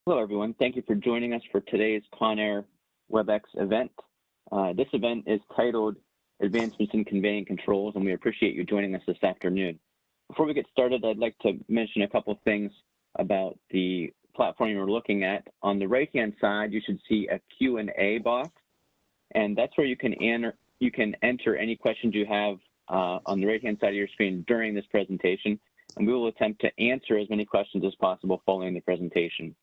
Hello, everyone. Thank you for joining us for today's Conair WebEx event. This event is titled Advancements in Conveying Controls, and we appreciate you joining us this afternoon. Before we get started, I'd like to mention a couple of things about the platform you're looking at. On the right-hand side, you should see a Q&A box, and that's where you can enter any questions you have on the right-hand side of your screen during this presentation, and we will attempt to answer as many questions as possible following the presentation.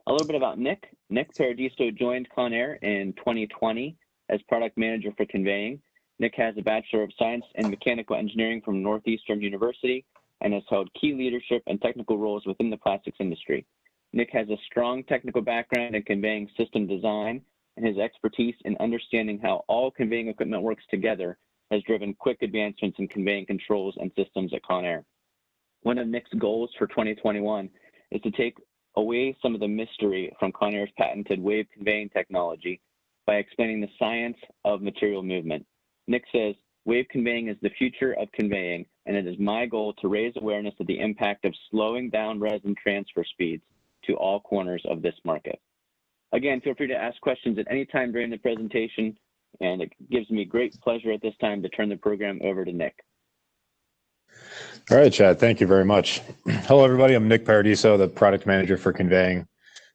A little bit about Nick. Nick Paradiso joined Conair in 2020 as product manager for Conveying. Nick has a Bachelor of Science in Mechanical Engineering from Northeastern University and has held key leadership and technical roles within the plastics industry. Nick has a strong technical background in conveying system design, and his expertise in understanding how all conveying equipment works together has driven quick advancements in conveying controls and systems at Conair. One of Nick's goals for 2021 is to take away some of the mystery from Conair's patented wave conveying technology by explaining the science of material movement. Nick says, wave conveying is the future of conveying, and it is my goal to raise awareness of the impact of slowing down resin transfer speeds to all corners of this market. Again, feel free to ask questions at any time during the presentation, and it gives me great pleasure at this time to turn the program over to Nick. All right, Chad, thank you very much. Hello, everybody. I'm Nick Paradiso, the product manager for Conveying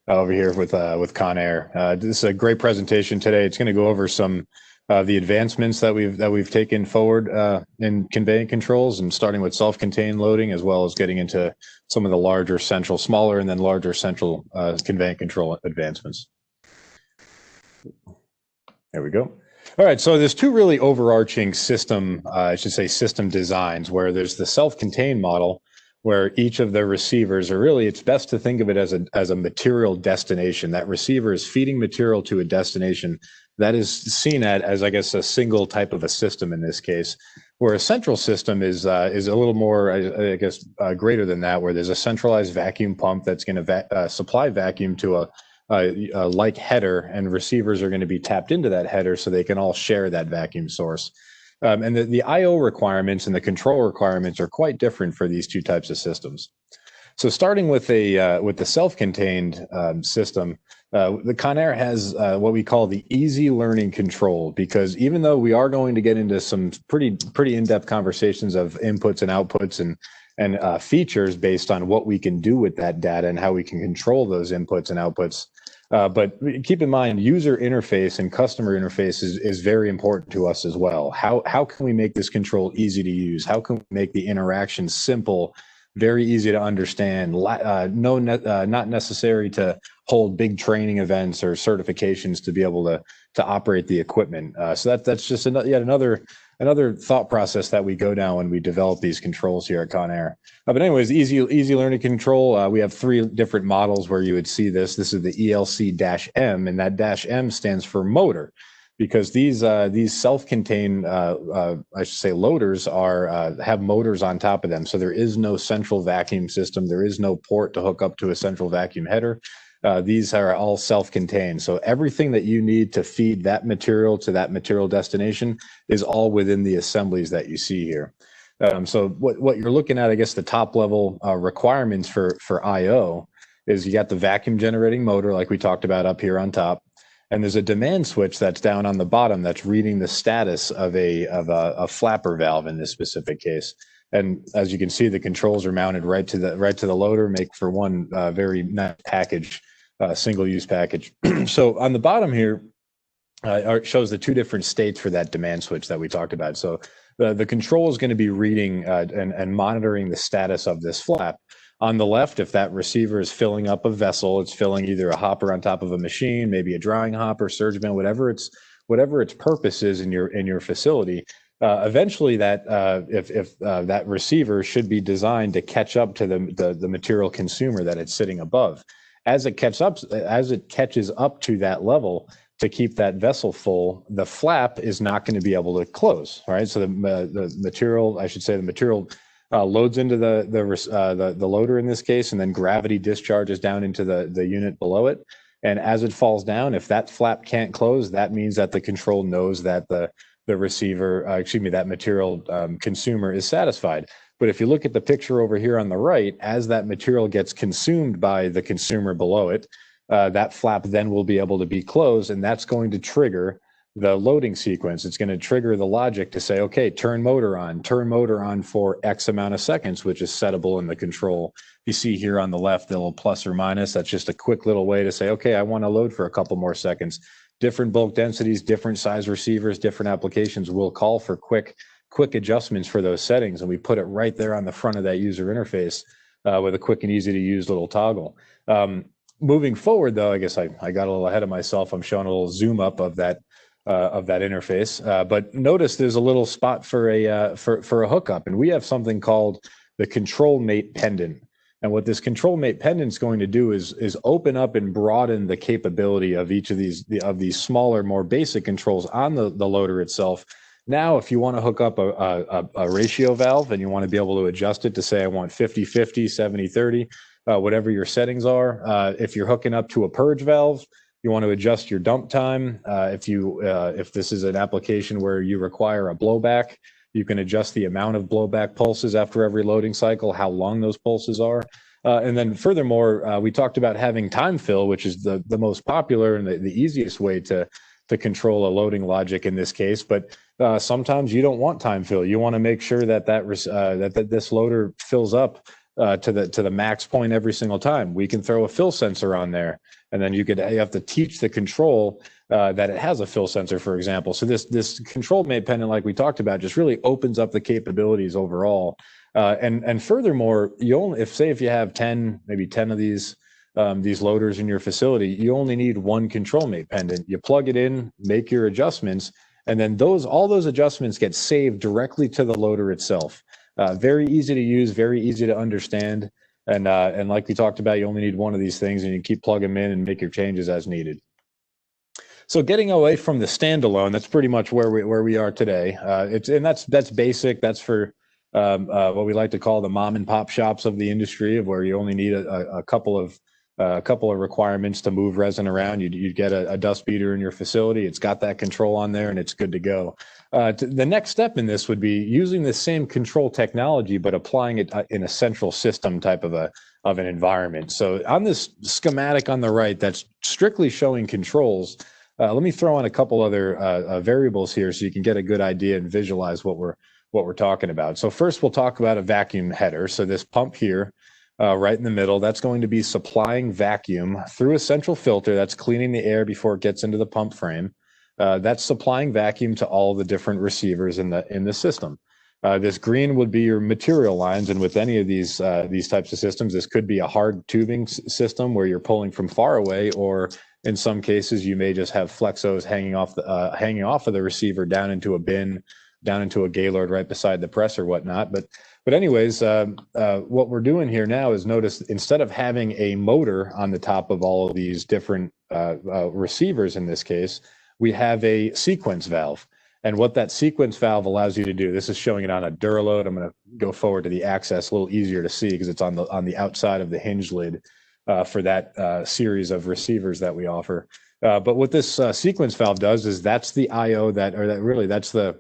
over here with Conair. This is a great presentation today. It's going to go over some the advancements that we've taken forward in conveying controls, and starting with self-contained loading, as well as getting into some of the larger central, smaller and then larger central conveying control advancements. There we go. All right, so there's two really overarching system, system designs, where there's the self-contained model, where each of the receivers are really, it's best to think of it as a material destination. That receiver is feeding material to a destination that is seen as, I guess, a single type of a system in this case, where a central system is a little more, I guess, greater than that, where there's a centralized vacuum pump that's going to supply vacuum to a like header, and receivers are going to be tapped into that header so they can all share that vacuum source. And the I/O requirements and the control requirements are quite different for these two types of systems. So starting with the self-contained system, the Conair has what we call the easy learning control, because even though we are going to get into some pretty in-depth conversations of inputs and outputs and features based on what we can do with that data and how we can control those inputs and outputs. But keep in mind, user interface and customer interface is very important to us as well. How can we make this control easy to use? How can we make the interaction simple, very easy to understand, not necessary to hold big training events or certifications to be able to operate the equipment. So that's just yet another thought process that we go down when we develop these controls here at Conair. But anyways, easy learning control, we have three different models where you would see this. This is the ELC-M, and that -M stands for motor, because these self-contained, loaders have motors on top of them. So there is no central vacuum system. There is no port to hook up to a central vacuum header. These are all self-contained. So everything that you need to feed that material to that material destination is all within the assemblies that you see here. So what you're looking at, I guess, the top level requirements for I/O is you got the vacuum generating motor, like we talked about up here on top. And there's a demand switch that's down on the bottom that's reading the status of a flapper valve in this specific case. And as you can see, the controls are mounted right to the loader, make for one very nice package, single-use package. So on the bottom here, it shows the two different states for that demand switch that we talked about. So the control is going to be reading and monitoring the status of this flap. On the left, if that receiver is filling up a vessel, it's filling either a hopper on top of a machine, maybe a drying hopper, surge bin, whatever its purpose is in your facility. Eventually, that if that receiver should be designed to catch up to the material consumer that it's sitting above. As it catches up to that level to keep that vessel full, the flap is not going to be able to close. Right, so the material, I should say, the material loads into the loader in this case, and then gravity discharges down into the unit below it. And as it falls down, if that flap can't close, that means that the control knows that the receiver, that material consumer is satisfied. But if you look at the picture over here on the right, as that material gets consumed by the consumer below it, that flap then will be able to be closed, and that's going to trigger the loading sequence. It's going to trigger the logic to say, okay, turn motor on for X amount of seconds, which is settable in the control. You see here on the left, the little plus or minus, that's just a quick little way to say, okay, I want to load for a couple more seconds. Different bulk densities, different size receivers, different applications will call for quick adjustments for those settings. And we put it right there on the front of that user interface with a quick and easy to use little toggle. Moving forward though, I guess I got a little ahead of myself. I'm showing a little zoom up of that interface. But notice there's a little spot for a hookup, and we have something called the control mate pendant. And what this control mate pendant is going to do is open up and broaden the capability of each of these smaller, more basic controls on the loader itself. Now, if you want to hook up a ratio valve and you want to be able to adjust it to say, I want 50-50, 70-30, whatever your settings are. If you're hooking up to a purge valve, you want to adjust your dump time. If this is an application where you require a blowback, you can adjust the amount of blowback pulses after every loading cycle, how long those pulses are. And then furthermore, we talked about having time fill, which is the most popular and the easiest way to control a loading logic in this case. But sometimes you don't want time fill. You want to make sure that this loader fills up to the max point every single time. We can throw a fill sensor on there, and then you have to teach the control that it has a fill sensor, for example. So this control mate pendant, like we talked about, just really opens up the capabilities overall. And furthermore, if you have 10 of these loaders in your facility, you only need one control mate pendant. You plug it in, make your adjustments, and then all those adjustments get saved directly to the loader itself. Very easy to use, very easy to understand. And like we talked about, you only need one of these things, and you keep plugging them in and make your changes as needed. So getting away from the standalone, that's pretty much where we are today. That's basic. That's for what we like to call the mom and pop shops of the industry, of where you only need a couple of requirements to move resin around. You get a dust beater in your facility. It's got that control on there, and it's good to go. The next step in this would be using the same control technology, but applying it in a central system type of an environment. So on this schematic on the right, that's strictly showing controls. Let me throw in a couple other variables here so you can get a good idea and visualize what we're talking about. So first, we'll talk about a vacuum header. So this pump here, right in the middle, that's going to be supplying vacuum through a central filter that's cleaning the air before it gets into the pump frame. That's supplying vacuum to all the different receivers in the system. This green would be your material lines, and with any of these types of systems, this could be a hard tubing system where you're pulling from far away, or in some cases, you may just have flexos hanging off of the receiver down into a bin, down into a gaylord right beside the press or whatnot. But anyways, what we're doing here now is, notice, instead of having a motor on the top of all of these different receivers in this case, we have a sequence valve. And what that sequence valve allows you to do, this is showing it on a Duraload. I'm going to go forward to the Access, a little easier to see because it's on the outside of the hinge lid for that series of receivers that we offer. But what this sequence valve does is that's the I/O that's the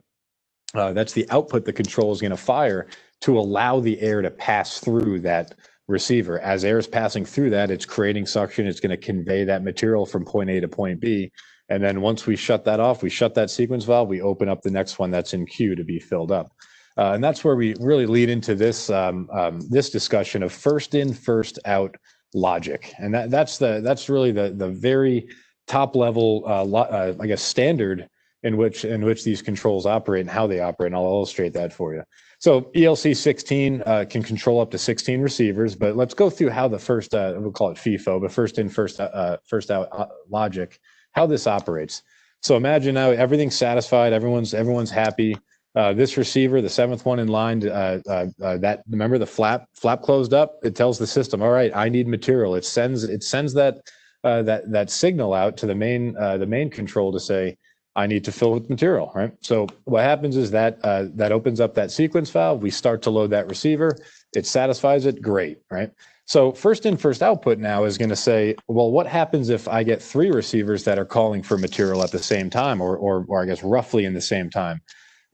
output the control is going to fire to allow the air to pass through that receiver. As air is passing through that, it's creating suction. It's going to convey that material from point A to point B. And then once we shut that off, we shut that sequence valve, we open up the next one that's in queue to be filled up. And that's where we really lead into this this discussion of first in, first out logic. And that's really the very top level, I guess, standard in which these controls operate and how they operate. And I'll illustrate that for you. So ELC 16 can control up to 16 receivers, but let's go through how the first, we'll call it FIFO, but first in, first out logic, how this operates. So imagine now everything's satisfied, everyone's happy. This receiver, the seventh one in line, remember the flap closed up. It tells the system, all right, I need material. It sends that signal out to the main control to say, I need to fill with material, right? So what happens is that opens up that sequence valve. We start to load that receiver. It satisfies it, great, right? So first in, first output now is going to say, well, what happens if I get 3 receivers that are calling for material at the same time, or I guess roughly in the same time?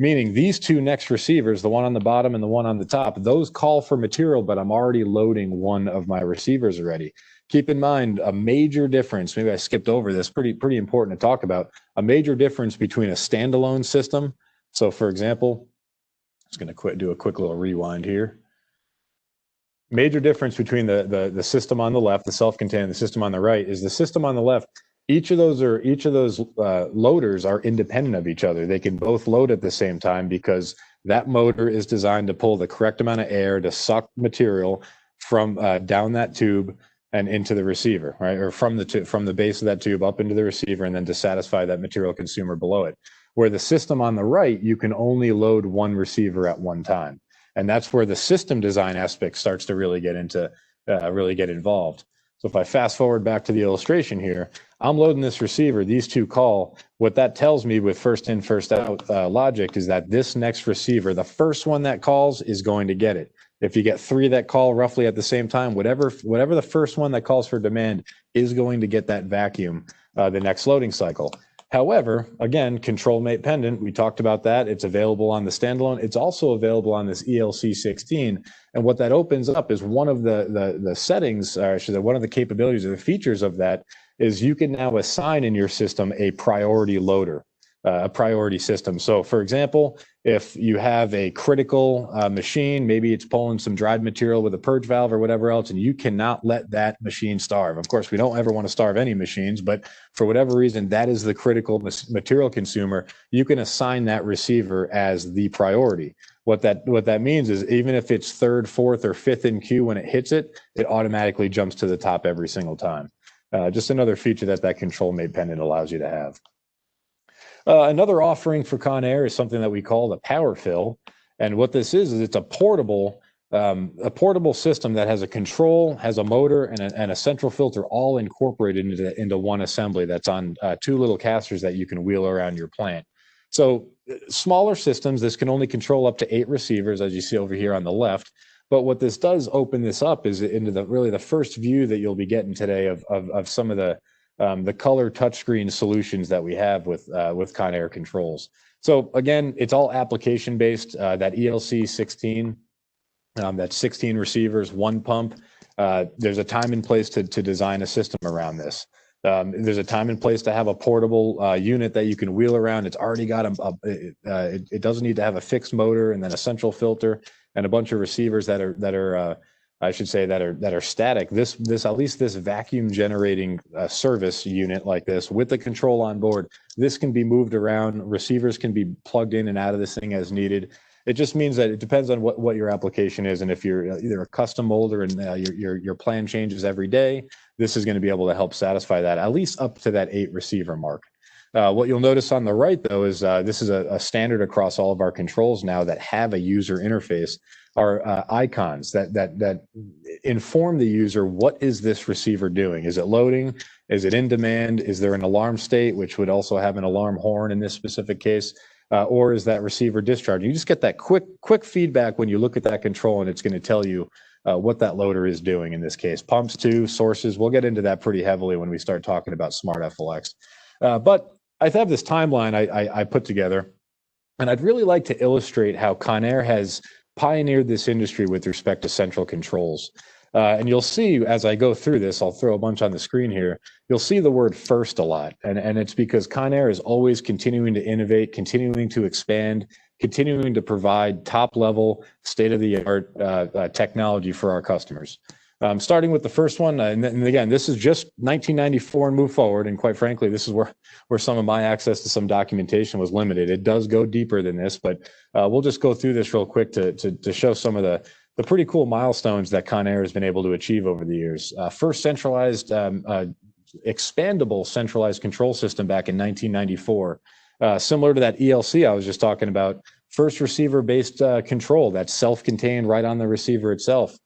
meaning these two next receivers, the one on the bottom and the one on the top, those call for material, but I'm already loading one of my receivers already. Keep in mind a major difference, maybe I skipped over this, pretty important to talk about, a major difference between a standalone system. So for example, I'm just going to do a quick little rewind here. Major difference between the system on the left, the self-contained, and the system on the right is the system on the left. Each of those loaders are independent of each other. They can both load at the same time because that motor is designed to pull the correct amount of air to suck material from down that tube and into the receiver, right? Or from the base of that tube up into the receiver, and then to satisfy that material consumer below it. Where the system on the right, you can only load one receiver at one time. And that's where the system design aspect starts to really get involved. So if I fast forward back to the illustration here, I'm loading this receiver, these two call. What that tells me with first in, first out logic is that this next receiver, the first one that calls is going to get it. If you get three that call roughly at the same time, whatever the first one that calls for demand is going to get that vacuum the next loading cycle. However, again, control mate pendant, we talked about that. It's available on the standalone. It's also available on this ELC16. And what that opens up is one of the settings, or I should say, one of the capabilities or the features of that is you can now assign in your system a priority loader, a priority system. So for example, if you have a critical machine, maybe it's pulling some dried material with a purge valve or whatever else, and you cannot let that machine starve. Of course, we don't ever want to starve any machines, but for whatever reason, that is the critical material consumer. You can assign that receiver as the priority. What that means is even if it's third, fourth, or fifth in queue when it hits it, it automatically jumps to the top every single time. Just another feature that control mate pendant allows you to have. Another offering for Conair is something that we call the power fill. And what this is it's a portable system that has a control, has a motor, and a central filter all incorporated into one assembly that's on two little casters that you can wheel around your plant. So smaller systems, this can only control up to 8 receivers, as you see over here on the left. But what this does open this up is into the first view that you'll be getting today of some of the color touchscreen solutions that we have with Conair controls. So again, it's all application based. That ELC 16, that's 16 receivers, 1 pump. There's a time and place to design a system around this. There's a time and place to have a portable unit that you can wheel around. It's already got it doesn't need to have a fixed motor and then a central filter and a bunch of receivers that are I should say that are static. This at least this vacuum generating service unit like this with the control on board, this can be moved around. Receivers can be plugged in and out of this thing as needed. It just means that it depends on what your application is, and if you're either a custom molder and your plan changes every day, this is going to be able to help satisfy that at least up to that 8 receiver mark. What you'll notice on the right though is this is a standard across all of our controls now that have a user interface. Are icons that inform the user, what is this receiver doing? Is it loading? Is it in demand? Is there an alarm state, which would also have an alarm horn in this specific case? Or is that receiver discharging? You just get that quick feedback when you look at that control, and it's going to tell you what that loader is doing in this case. Pumps too, sources. We'll get into that pretty heavily when we start talking about Smart FLX. But I have this timeline I put together, and I'd really like to illustrate how Conair has pioneered this industry with respect to central controls. And you'll see as I go through this, I'll throw a bunch on the screen here, you'll see the word first a lot. And it's because Conair is always continuing to innovate, continuing to expand, continuing to provide top level, state-of-the-art technology for our customers. Starting with the first one, and again, this is just 1994 and move forward. And quite frankly, this is where some of my access to some documentation was limited. It does go deeper than this, but we'll just go through this real quick to show some of the pretty cool milestones that Conair has been able to achieve over the years. First centralized, expandable centralized control system back in 1994. Similar to that ELC I was just talking about, first receiver-based control that's self-contained right on the receiver itself.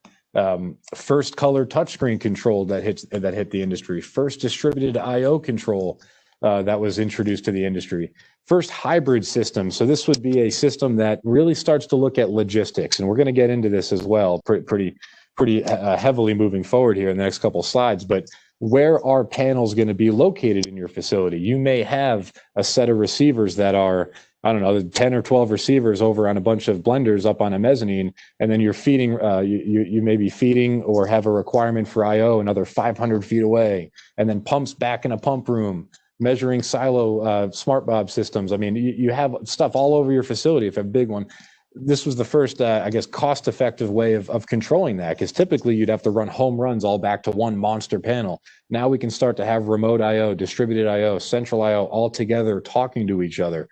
First color touchscreen control that hit the industry. First distributed I/O control that was introduced to the industry. First hybrid system. So this would be a system that really starts to look at logistics, and we're going to get into this as well pretty heavily moving forward here in the next couple of slides. But where are panels going to be located in your facility? You may have a set of receivers that are I don't know, 10 or 12 receivers over on a bunch of blenders up on a mezzanine, and then you're feeding, you may be feeding or have a requirement for IO another 500 feet away, and then pumps back in a pump room, measuring silo smart bob systems. I mean, you have stuff all over your facility if you have a big one. This was the first, I guess, cost-effective way of controlling that, because typically you'd have to run home runs all back to one monster panel. Now we can start to have remote IO, distributed IO, central IO all together talking to each other.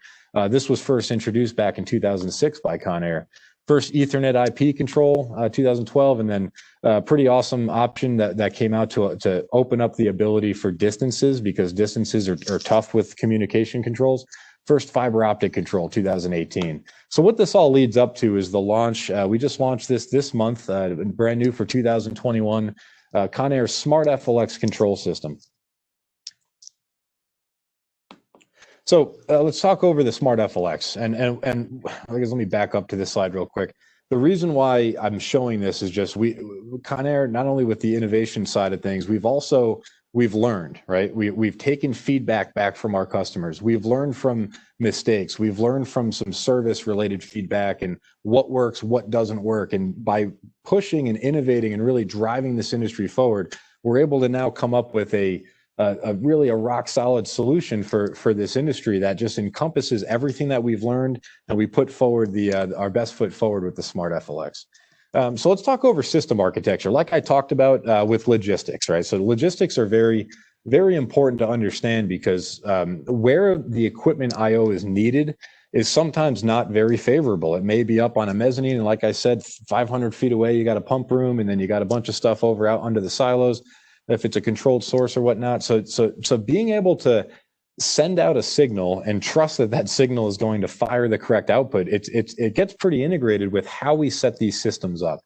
This was first introduced back in 2006 by Conair. First Ethernet IP control, 2012, and then a pretty awesome option that came out to open up the ability for distances, because distances are tough with communication controls. First fiber optic control, 2018. So what this all leads up to is the launch. We just launched this month, brand new for 2021, Conair's Smart FLX control system. So let's talk over the Smart FLX, and I guess let me back up to this slide real quick. The reason why I'm showing this is just Conair, not only with the innovation side of things, we've learned, right? We've taken feedback back from our customers. We've learned from mistakes. We've learned from some service related feedback and what works, what doesn't work. And by pushing and innovating and really driving this industry forward, we're able to now come up with a really rock solid solution for this industry that just encompasses everything that we've learned, and we put forward our best foot forward with the Smart FLX. So let's talk over system architecture. Like I talked about with logistics, right? So logistics are very, very important to understand, because where the equipment IO is needed is sometimes not very favorable. It may be up on a mezzanine, and like I said, 500 feet away, you got a pump room, and then you got a bunch of stuff over out under the silos, if it's a controlled source or whatnot. So being able to send out a signal and trust that signal is going to fire the correct output, it gets pretty integrated with how we set these systems up.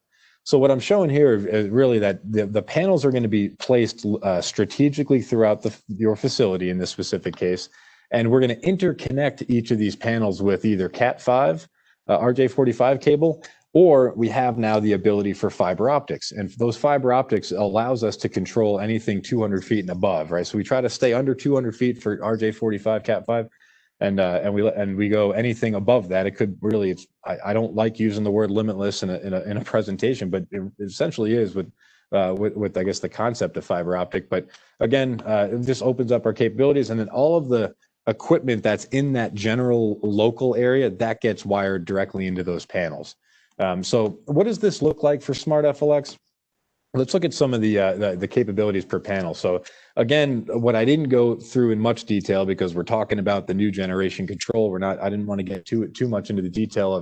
So what I'm showing here is really that the panels are going to be placed strategically throughout your facility in this specific case, and we're going to interconnect each of these panels with either Cat5, RJ45 cable, or we have now the ability for fiber optics. And those fiber optics allows us to control anything 200 feet and above, right? So we try to stay under 200 feet for RJ45 Cat5, and we go anything above that. It could really, I don't like using the word limitless in a presentation, but it essentially is with I guess the concept of fiber optic. But again, this opens up our capabilities, and then all of the equipment that's in that general local area that gets wired directly into those panels. So what does this look like for Smart FLX? Let's look at some of the capabilities per panel. So again, what I didn't go through in much detail, because we're talking about the new generation control, I didn't want to get too much into the detail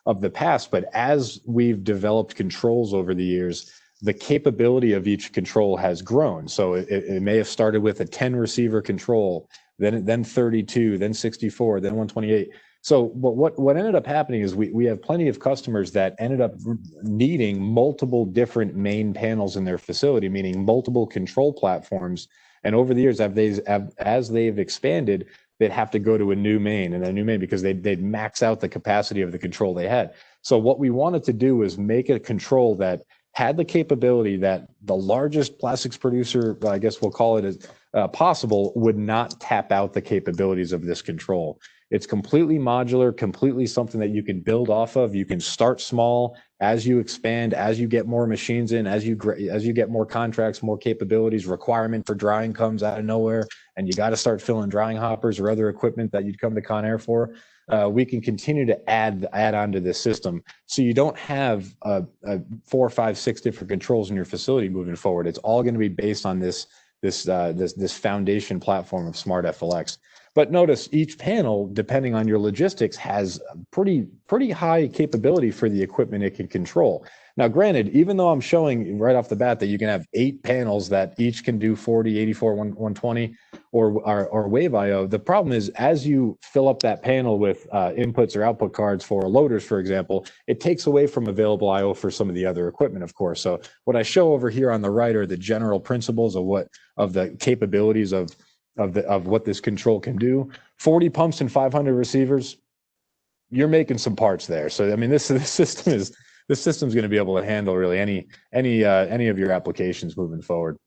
of the past, but as we've developed controls over the years, the capability of each control has grown. So it may have started with a 10 receiver control, then 32, then 64, then 128. So what ended up happening is we have plenty of customers that ended up needing multiple different main panels in their facility, meaning multiple control platforms. And over the years, as they've expanded, they'd have to go to a new main because they'd max out the capacity of the control they had. So what we wanted to do was make a control that had the capability that the largest plastics producer, I guess we'll call it as possible, would not tap out the capabilities of this control. It's completely modular, completely something that you can build off of. You can start small as you expand, as you get more machines in, as you get more contracts, more capabilities. Requirement for drying comes out of nowhere, and you got to start filling drying hoppers or other equipment that you'd come to Conair for. We can continue to add on to this system, so you don't have 4, 5, 6 different controls in your facility moving forward. It's all going to be based on this foundation platform of Smart FLX. But notice each panel, depending on your logistics, has pretty high capability for the equipment it can control. Now, granted, even though I'm showing right off the bat that you can have 8 panels that each can do 40, 84, 120, or wave IO, the problem is as you fill up that panel with inputs or output cards for loaders, for example, it takes away from available IO for some of the other equipment, of course. So what I show over here on the right are the general principles of the capabilities of what this control can do. 40 pumps and 500 receivers, you're making some parts there. So I mean, this system's going to be able to handle really any of your applications moving forward.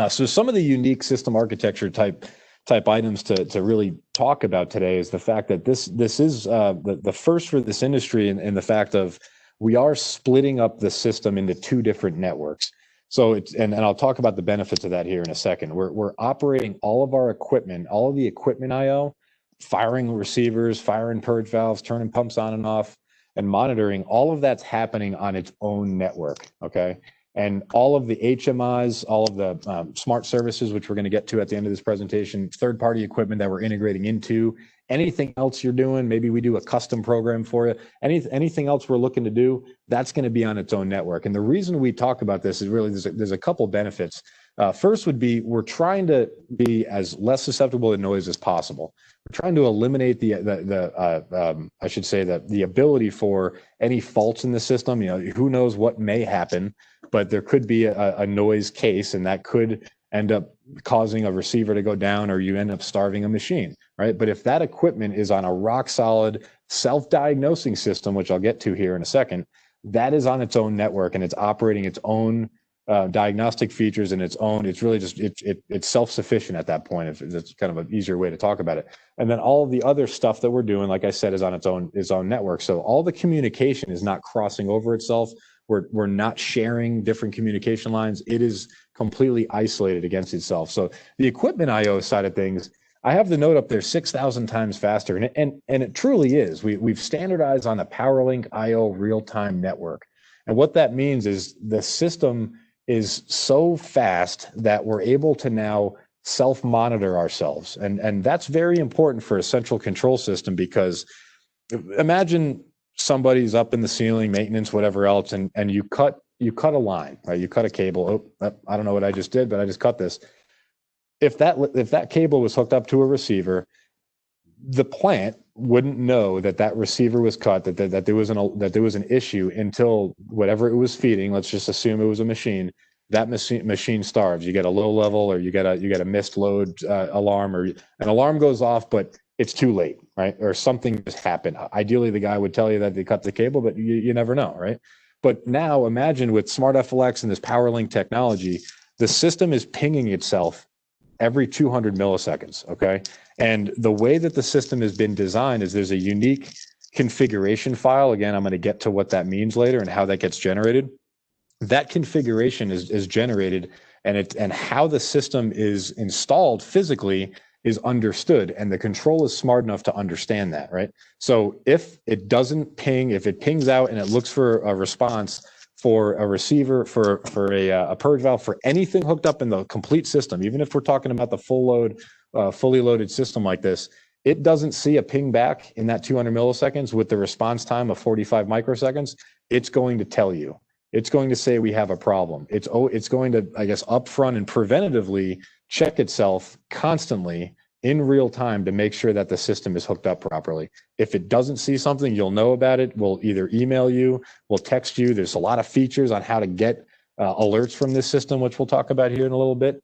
So some of the unique system architecture type items to really talk about today is the fact that this is the first for this industry, in the fact of we are splitting up the system into two different networks. So it's and I'll talk about the benefits of that here in a second. We're operating all of our equipment, all of the equipment IO, firing receivers, firing purge valves, turning pumps on and off, and monitoring. All of that's happening on its own network. Okay. And all of the HMIs, all of the smart services, which we're going to get to at the end of this presentation, third-party equipment that we're integrating into, anything else you're doing, maybe we do a custom program for you, anything else we're looking to do, that's going to be on its own network. And the reason we talk about this is really there's a couple benefits. First would be we're trying to be as less susceptible to noise as possible. We're trying to eliminate I should say that the ability for any faults in the system. You know, who knows what may happen, but there could be a noise case, and that could end up causing a receiver to go down, or you end up starving a machine, right? But if that equipment is on a rock solid self-diagnosing system, which I'll get to here in a second, that is on its own network and it's operating its own diagnostic features and its own. It's really just it's self-sufficient at that point. If it's kind of an easier way to talk about it. And then all of the other stuff that we're doing, like I said, is on its own network. So all the communication is not crossing over itself. We're not sharing different communication lines. It is completely isolated against itself. So the equipment IO side of things, I have the note up there 6,000 times faster, and it truly is. We've standardized on a PowerLink IO real-time network, and what that means is the system is so fast that we're able to now self-monitor ourselves, and that's very important for a central control system, because imagine somebody's up in the ceiling, maintenance, whatever else, and you cut a line, right? You cut a cable. Oh, I don't know what I just did, but I just cut this. If that cable was hooked up to a receiver, the plant wouldn't know that receiver was cut, that there was an issue until whatever it was feeding. Let's just assume it was a machine. That machine starves. You get a low level, or you get a missed load alarm, or an alarm goes off, but it's too late, right? Or something has happened. Ideally, the guy would tell you that they cut the cable, but you never know, right? But now imagine with Smart FLX and this PowerLink technology, the system is pinging itself every 200 milliseconds, okay? And the way that the system has been designed is there's a unique configuration file. Again, I'm going to get to what that means later and how that gets generated. That configuration is generated, and how the system is installed physically is understood, and the control is smart enough to understand that, right? So if it doesn't ping, if it pings out and it looks for a response for a receiver, for a purge valve, for anything hooked up in the complete system, even if we're talking about the full load, fully loaded system like this, it doesn't see a ping back in that 200 milliseconds with the response time of 45 microseconds, it's going to tell you. It's going to say we have a problem. It's going to, I guess, upfront and preventatively check itself constantly in real time to make sure that the system is hooked up properly. If it doesn't see something, you'll know about it. We'll either email you, we'll text you. There's a lot of features on how to get alerts from this system, which we'll talk about here in a little bit.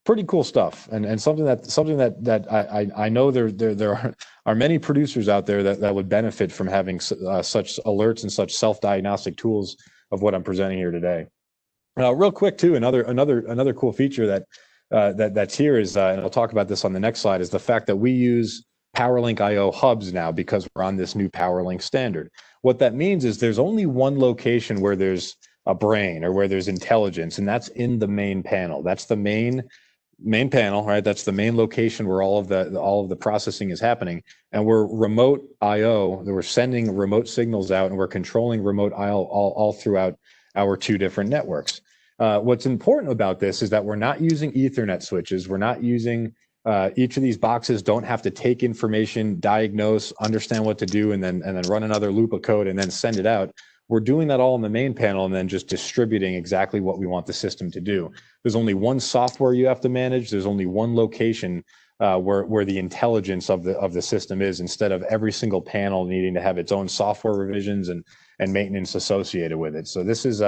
Pretty cool stuff, and something that I know there are many producers out there that would benefit from having such alerts and such self-diagnostic tools of what I'm presenting here today. Real quick too, another cool feature that's here is, and I'll talk about this on the next slide, is the fact that we use PowerLink IO hubs now because we're on this new PowerLink standard. What that means is there's only one location where there's a brain or where there's intelligence, and that's in the main panel. That's the main panel, right? That's the main location where all of the processing is happening. And we're remote IO, we're sending remote signals out, and we're controlling remote IO all throughout our two different networks. What's important about this is that we're not using Ethernet switches. We're not using each of these boxes don't have to take information, diagnose, understand what to do, and then run another loop of code and then send it out. We're doing that all in the main panel and then just distributing exactly what we want the system to do. There's only one software you have to manage. There's only one location where the intelligence of the system is, instead of every single panel needing to have its own software revisions and maintenance associated with it. So this is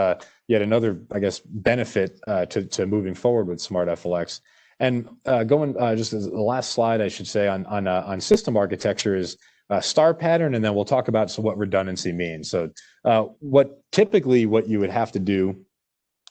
yet another, I guess, benefit to moving forward with Smart FLX. And going just as the last slide, I should say, on system architecture is star pattern, and then we'll talk about what redundancy means. So what you would have to do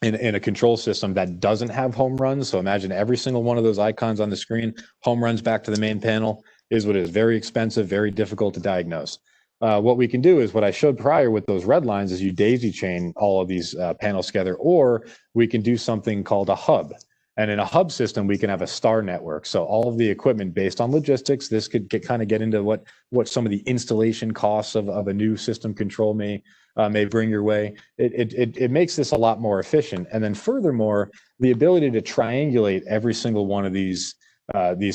in a control system that doesn't have home runs. So imagine every single one of those icons on the screen, home runs back to the main panel, is what it is. Very expensive, very difficult to diagnose. What we can do is what I showed prior with those red lines is you daisy chain all of these panels together, or we can do something called a hub. And in a hub system, we can have a star network. So all of the equipment based on logistics, this could kind of get into what some of the installation costs of a new system control may bring your way. It makes this a lot more efficient. And then furthermore, the ability to triangulate every single one of these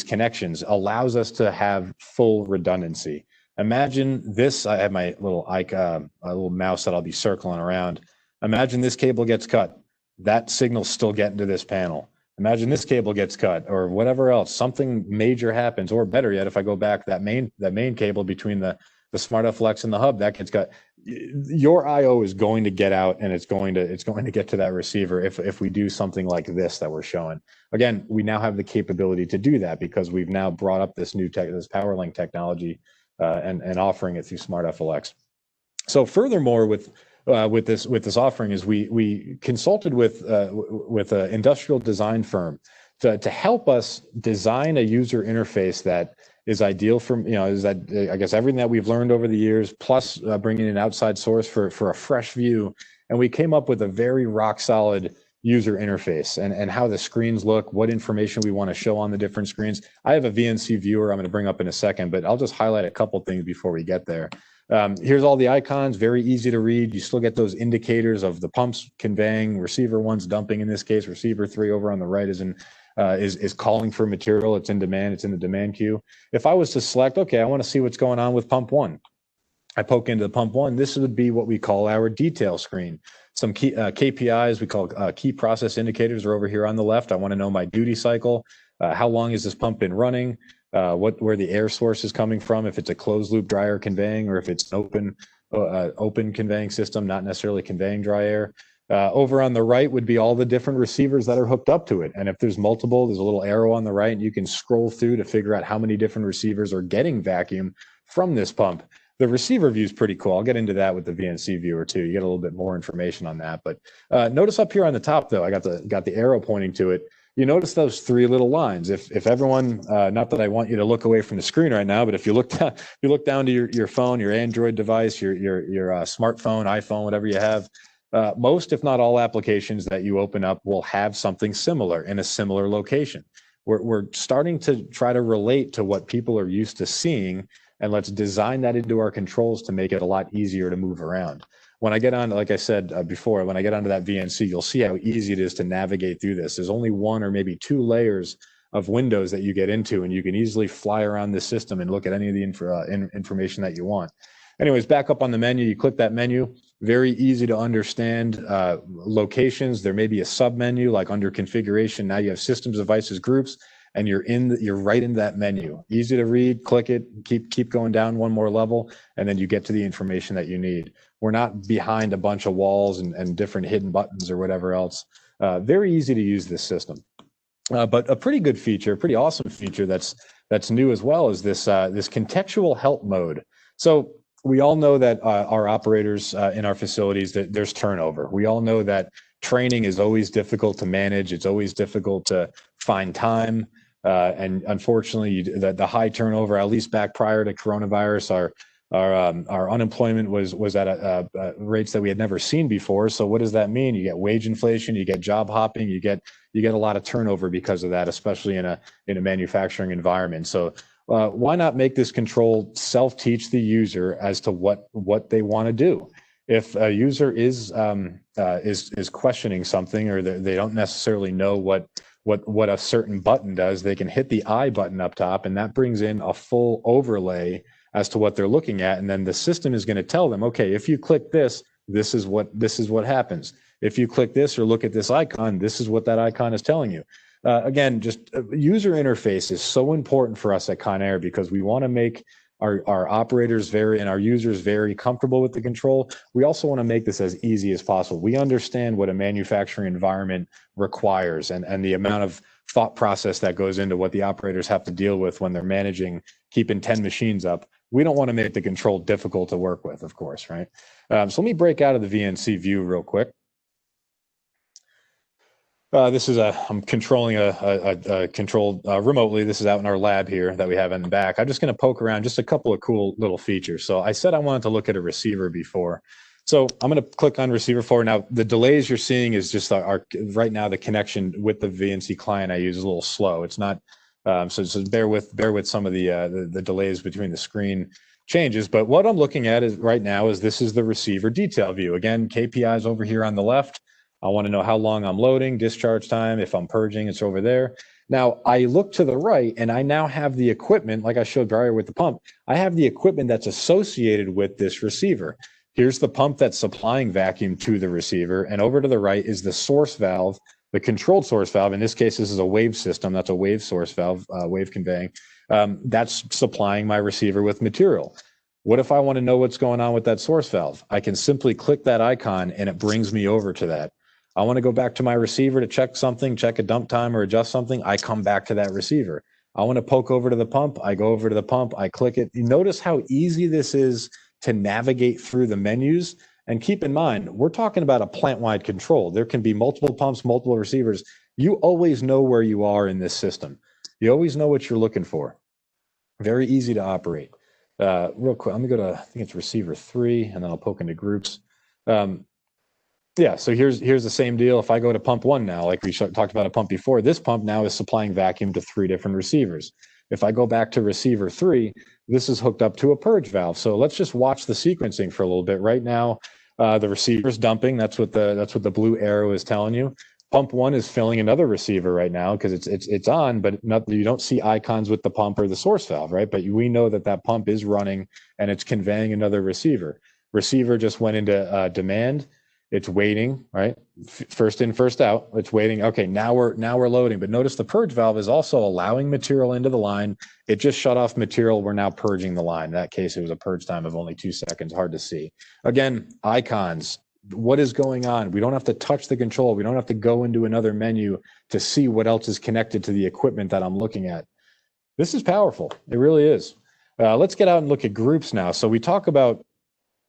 connections allows us to have full redundancy. Imagine this. I have my little icon, a little mouse that I'll be circling around. Imagine this cable gets cut. That signal's still getting to this panel. Imagine this cable gets cut or whatever else, something major happens, or better yet, if I go back, that main cable between the SmartFLX and the hub, that gets cut. Your IO is going to get out, and it's going to get to that receiver if we do something like this that we're showing. Again, we now have the capability to do that because we've now brought up this new this PowerLink technology and offering it through SmartFLX. So furthermore, with this offering is we consulted with an industrial design firm to help us design a user interface that is ideal for, is that, I guess, everything that we've learned over the years, plus bringing in an outside source for a fresh view. And we came up with a very rock solid user interface and how the screens look, what information we want to show on the different screens. I have a VNC viewer I'm going to bring up in a second, but I'll just highlight a couple things before we get there. Here's all the icons, very easy to read. You still get those indicators of the pumps conveying, receiver one's dumping in this case, receiver 3 over on the right is calling for material. It's in demand, it's in the demand queue. If I was to select, okay, I want to see what's going on with pump 1. I poke into the pump 1, this would be what we call our detail screen. Some key KPIs we call key process indicators are over here on the left. I want to know my duty cycle. How long has this pump been running? Where the air source is coming from, if it's a closed loop dry air conveying, or if it's an open conveying system, not necessarily conveying dry air. Over on the right would be all the different receivers that are hooked up to it. And if there's multiple, there's a little arrow on the right, and you can scroll through to figure out how many different receivers are getting vacuum from this pump. The receiver view is pretty cool. I'll get into that with the VNC viewer too. You get a little bit more information on that. But notice up here on the top, though, I got the arrow pointing to it. You notice those 3 little lines. If everyone, not that I want you to look away from the screen right now, but if you look down to your phone, your Android device, your smartphone, iPhone, whatever you have, most, if not all, applications that you open up will have something similar in a similar location. We're starting to try to relate to what people are used to seeing, and let's design that into our controls to make it a lot easier to move around. When I get on, like I said before, when I get onto that VNC, you'll see how easy it is to navigate through this. There's only 1 or maybe 2 layers of windows that you get into, and you can easily fly around the system and look at any of the information that you want. Anyways, back up on the menu, you click that menu, very easy to understand locations. There may be a sub menu like under configuration. Now you have systems, devices, groups, and you're right in that menu. Easy to read, click it, keep going down 1 more level, and then you get to the information that you need. We're not behind a bunch of walls and different hidden buttons or whatever else. Very easy to use this system. But a pretty good feature, pretty awesome feature that's new as well is this contextual help mode. So we all know that our operators in our facilities, that there's turnover. We all know that training is always difficult to manage. It's always difficult to find time. And unfortunately, the high turnover, at least back prior to coronavirus, our unemployment was at rates that we had never seen before. So what does that mean? You get wage inflation, you get job hopping, you get a lot of turnover because of that, especially in a manufacturing environment. So why not make this control self-teach the user as to what they want to do? If a user is questioning something, or they don't necessarily know what a certain button does, they can hit the I button up top, and that brings in a full overlay as to what they're looking at. And then the system is going to tell them, okay, if you click this, this is what happens. If you click this or look at this icon, this is what that icon is telling you. Again, just user interface is so important for us at Conair because we want to make our operators and our users very comfortable with the control. We also want to make this as easy as possible. We understand what a manufacturing environment requires and the amount of thought process that goes into what the operators have to deal with when they're managing, keeping 10 machines up. We don't want to make the control difficult to work with, of course, right? So let me break out of the VNC view real quick. This is I'm controlling a control remotely. This is out in our lab here that we have in the back. I'm just going to poke around just a couple of cool little features. So I said I wanted to look at a receiver before. So I'm going to click on receiver 4. Now the delays you're seeing is just our right now the connection with the VNC client I use is a little slow. It's not so bear with some of the delays between the screen changes. But what I'm looking at is right now is this is the receiver detail view. Again, KPIs over here on the left. I want to know how long I'm loading, discharge time. If I'm purging, it's over there. Now I look to the right and I now have the equipment, like I showed prior with the pump, I have the equipment that's associated with this receiver. Here's the pump that's supplying vacuum to the receiver. And over to the right is the source valve, the controlled source valve. In this case, this is a wave system. That's a wave source valve, wave conveying. That's supplying my receiver with material. What if I want to know what's going on with that source valve? I can simply click that icon and it brings me over to that. I want to go back to my receiver to check something, check a dump time or adjust something. I come back to that receiver. I want to poke over to the pump. I go over to the pump. I click it. You notice how easy this is to navigate through the menus. And keep in mind, we're talking about a plant-wide control. There can be multiple pumps, multiple receivers. You always know where you are in this system. You always know what you're looking for. Very easy to operate. Real quick, let me go to, I think it's receiver 3, and then I'll poke into groups. Yeah, so here's the same deal. If I go to pump 1 now, like we talked about a pump before, this pump now is supplying vacuum to 3 different receivers. If I go back to receiver 3, this is hooked up to a purge valve. So let's just watch the sequencing for a little bit. Right now, the receiver's dumping. That's what the blue arrow is telling you. Pump 1 is filling another receiver right now because it's on, but you don't see icons with the pump or the source valve, right? But we know that pump is running and it's conveying another receiver. Receiver just went into demand. It's waiting, right? First in, first out. It's waiting. Okay, now we're loading. But notice the purge valve is also allowing material into the line. It just shut off material. We're now purging the line. In that case, it was a purge time of only 2 seconds. Hard to see. Again, icons. What is going on? We don't have to touch the control. We don't have to go into another menu to see what else is connected to the equipment that I'm looking at. This is powerful. It really is. Let's get out and look at groups now. So we talk about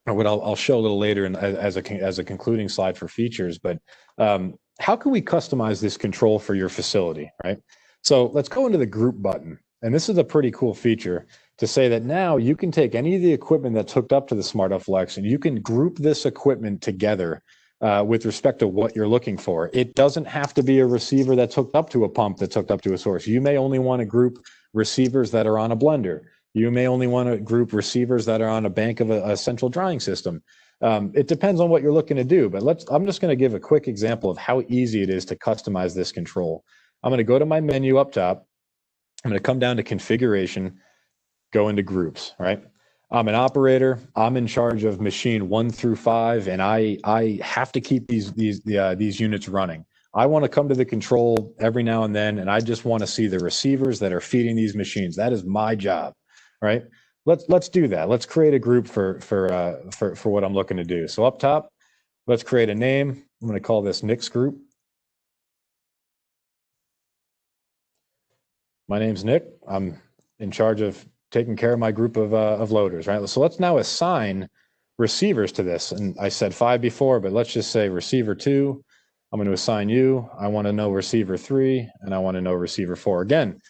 what I'll show a little later as a concluding slide for features, but how can we customize this control for your facility, right? So let's go into the group button. And this is a pretty cool feature to say that now you can take any of the equipment that's hooked up to the SmartFlex and you can group this equipment together with respect to what you're looking for. It doesn't have to be a receiver that's hooked up to a pump that's hooked up to a source. You may only want to group receivers that are on a blender. You may only want to group receivers that are on a bank of a central drying system. It depends on what you're looking to do, but I'm just going to give a quick example of how easy it is to customize this control. I'm going to go to my menu up top. I'm going to come down to configuration, go into groups, right? I'm an operator. I'm in charge of machine 1 through 5, and I have to keep these units running. I want to come to the control every now and then, and I just want to see the receivers that are feeding these machines. That is my job, right? Let's do that. Let's create a group for what I'm looking to do. So up top, let's create a name. I'm going to call this Nick's group. My name's Nick. I'm in charge of taking care of my group of loaders, right? So let's now assign receivers to this. And I said 5 before, but let's just say receiver 2. I'm going to assign you. I want to know receiver 3, and I want to know receiver 4. Again,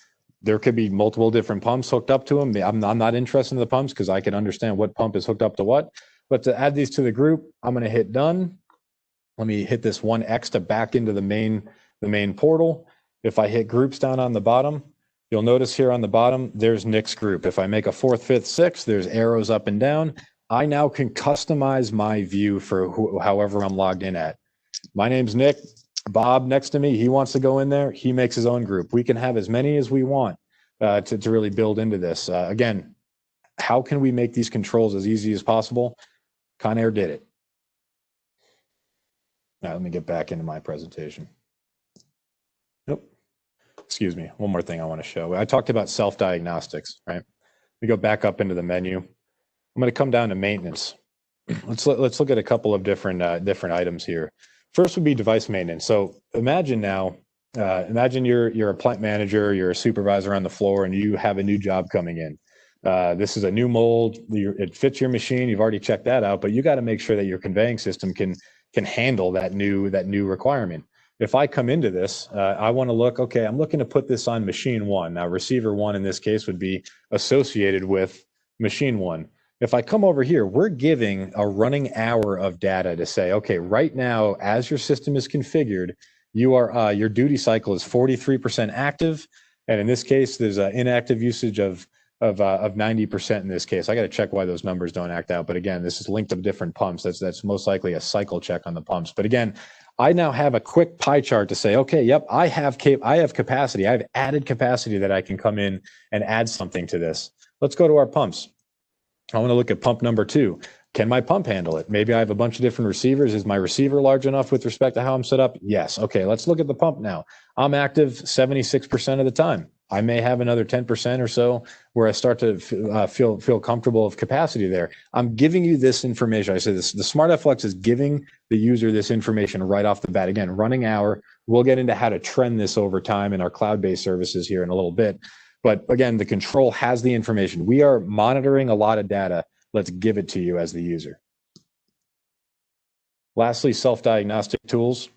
there could be multiple different pumps hooked up to them. I'm not interested in the pumps because I can understand what pump is hooked up to what. But to add these to the group, I'm going to hit done. Let me hit this 1X to back into the main portal. If I hit groups down on the bottom, you'll notice here on the bottom, there's Nick's group. If I make a 4th, 5th, 6th, there's arrows up and down. I now can customize my view for however I'm logged in at. My name's Nick. Bob next to me, he wants to go in there. He makes his own group. We can have as many as we want to really build into this. Again, how can we make these controls as easy as possible? Conair did it. Now let me get back into my presentation. Nope. Excuse me. One more thing I want to show. I talked about self-diagnostics, right? We go back up into the menu. I'm going to come down to maintenance. Let's look at a couple of different items here. First would be device maintenance. So imagine now, imagine you're a plant manager, you're a supervisor on the floor, and you have a new job coming in. This is a new mold. It fits your machine. You've already checked that out, but you got to make sure that your conveying system can handle that new requirement. If I come into this, I want to look, okay, I'm looking to put this on machine one. Now, receiver one in this case would be associated with machine one. If I come over here, we're giving a running hour of data to say, okay, right now, as your system is configured, you are your duty cycle is 43% active, and in this case, there's an inactive usage of 90% in this case. I got to check why those numbers don't act out. But again, this is linked to different pumps. That's most likely a cycle check on the pumps. But again, I now have a quick pie chart to say, okay, yep, I have capacity. I have added capacity that I can come in and add something to this. Let's go to our pumps. I want to look at pump number 2. Can my pump handle it? Maybe I have a bunch of different receivers. Is my receiver large enough with respect to how I'm set up? Yes. Okay, let's look at the pump now. I'm active 76% of the time. I may have another 10% or so where I start to feel comfortable of capacity there. I'm giving you this information. I say this, the Smart FLX is giving the user this information right off the bat. Again, running hour. We'll get into how to trend this over time in our cloud-based services here in a little bit. But again, the control has the information. We are monitoring a lot of data. Let's give it to you as the user. Lastly, self-diagnostic tools.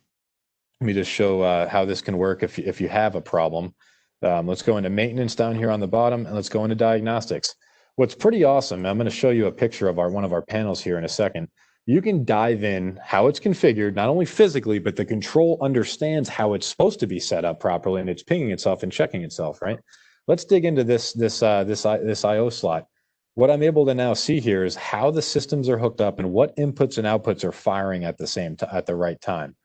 Let me just show how this can work if you have a problem. Let's go into maintenance down here on the bottom, and let's go into diagnostics. What's pretty awesome, I'm going to show you a picture of one of our panels here in a second. You can dive in how it's configured, not only physically, but the control understands how it's supposed to be set up properly, and it's pinging itself and checking itself, right? Let's dig into this I/O slot. What I'm able to now see here is how the systems are hooked up and what inputs and outputs are firing at the right time.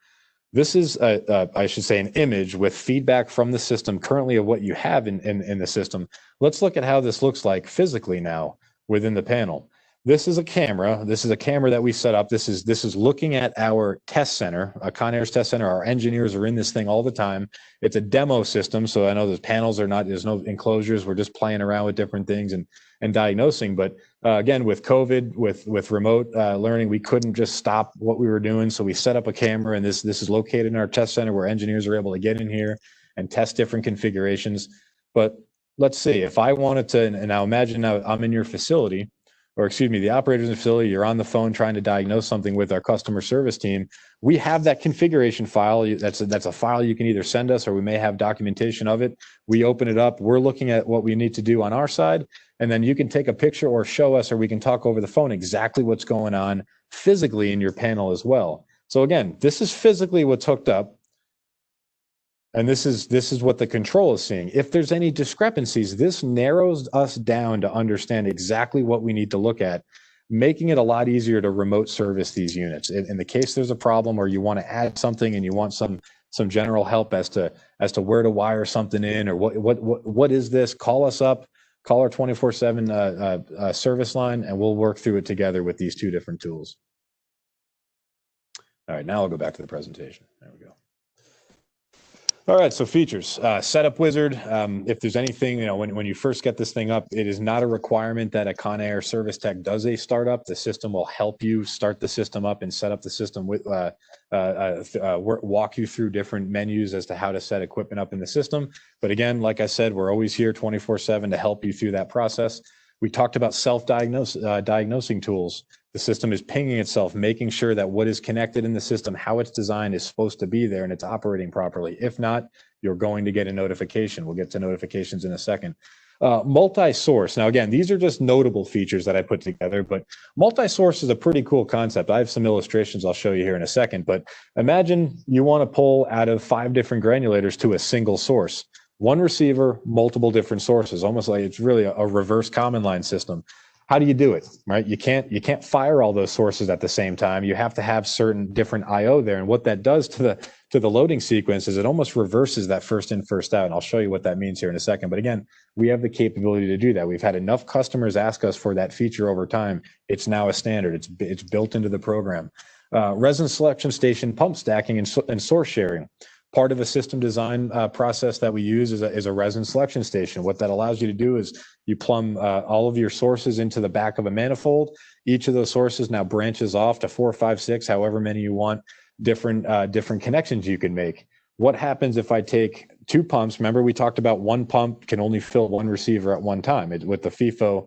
This is, I should say, an image with feedback from the system currently of what you have in the system. Let's look at how this looks like physically now within the panel. This is a camera. This is a camera that we set up. This is looking at our test center, Conair's test center. Our engineers are in this thing all the time. It's a demo system, so I know the panels there's no enclosures. We're just playing around with different things and diagnosing. But again, with COVID, with remote learning, we couldn't just stop what we were doing. So we set up a camera, and this is located in our test center where engineers are able to get in here and test different configurations. But let's see, if I wanted to, and now imagine now I'm in your facility, or excuse me, the operator's in the facility, you're on the phone trying to diagnose something with our customer service team. We have that configuration file. That's a file you can either send us, or we may have documentation of it. We open it up. We're looking at what we need to do on our side, and then you can take a picture or show us, or we can talk over the phone exactly what's going on physically in your panel as well. So again, this is physically what's hooked up. And this is what the control is seeing. If there's any discrepancies, this narrows us down to understand exactly what we need to look at, making it a lot easier to remote service these units. In the case there's a problem, or you want to add something and you want some general help as to where to wire something in, or what is this, call us up, call our 24/7 service line, and we'll work through it together with these two different tools. All right, now I'll go back to the presentation. There we go. All right, so features, setup wizard. If there's anything, when you first get this thing up, it is not a requirement that a Conair service tech does a startup. The system will help you start the system up and set up the system with, walk you through different menus as to how to set equipment up in the system. But again, like I said, we're always here 24/7 to help you through that process. We talked about diagnosing tools. The system is pinging itself, making sure that what is connected in the system, how it's designed, is supposed to be there and it's operating properly. If not, you're going to get a notification. We'll get to notifications in a second. Multi-source. Now, again, these are just notable features that I put together, but multi-source is a pretty cool concept. I have some illustrations I'll show you here in a second, but imagine you want to pull out of 5 different granulators to a single source. One receiver, multiple different sources, almost like it's really a reverse command line system. How do you do it, right? You can't fire all those sources at the same time. You have to have certain different I/O there. And what that does to the loading sequence is it almost reverses that first in, first out. And I'll show you what that means here in a second. But again, we have the capability to do that. We've had enough customers ask us for that feature over time. It's now a standard. It's built into the program. Resin selection station, pump stacking, and source sharing. Part of a system design process that we use is a resin selection station. What that allows you to do is you plumb all of your sources into the back of a manifold. Each of those sources now branches off to 4, 5, 6, however many you want, different connections you can make. What happens if I take 2 pumps? Remember, we talked about one pump can only fill 1 receiver at one time. With the FIFO,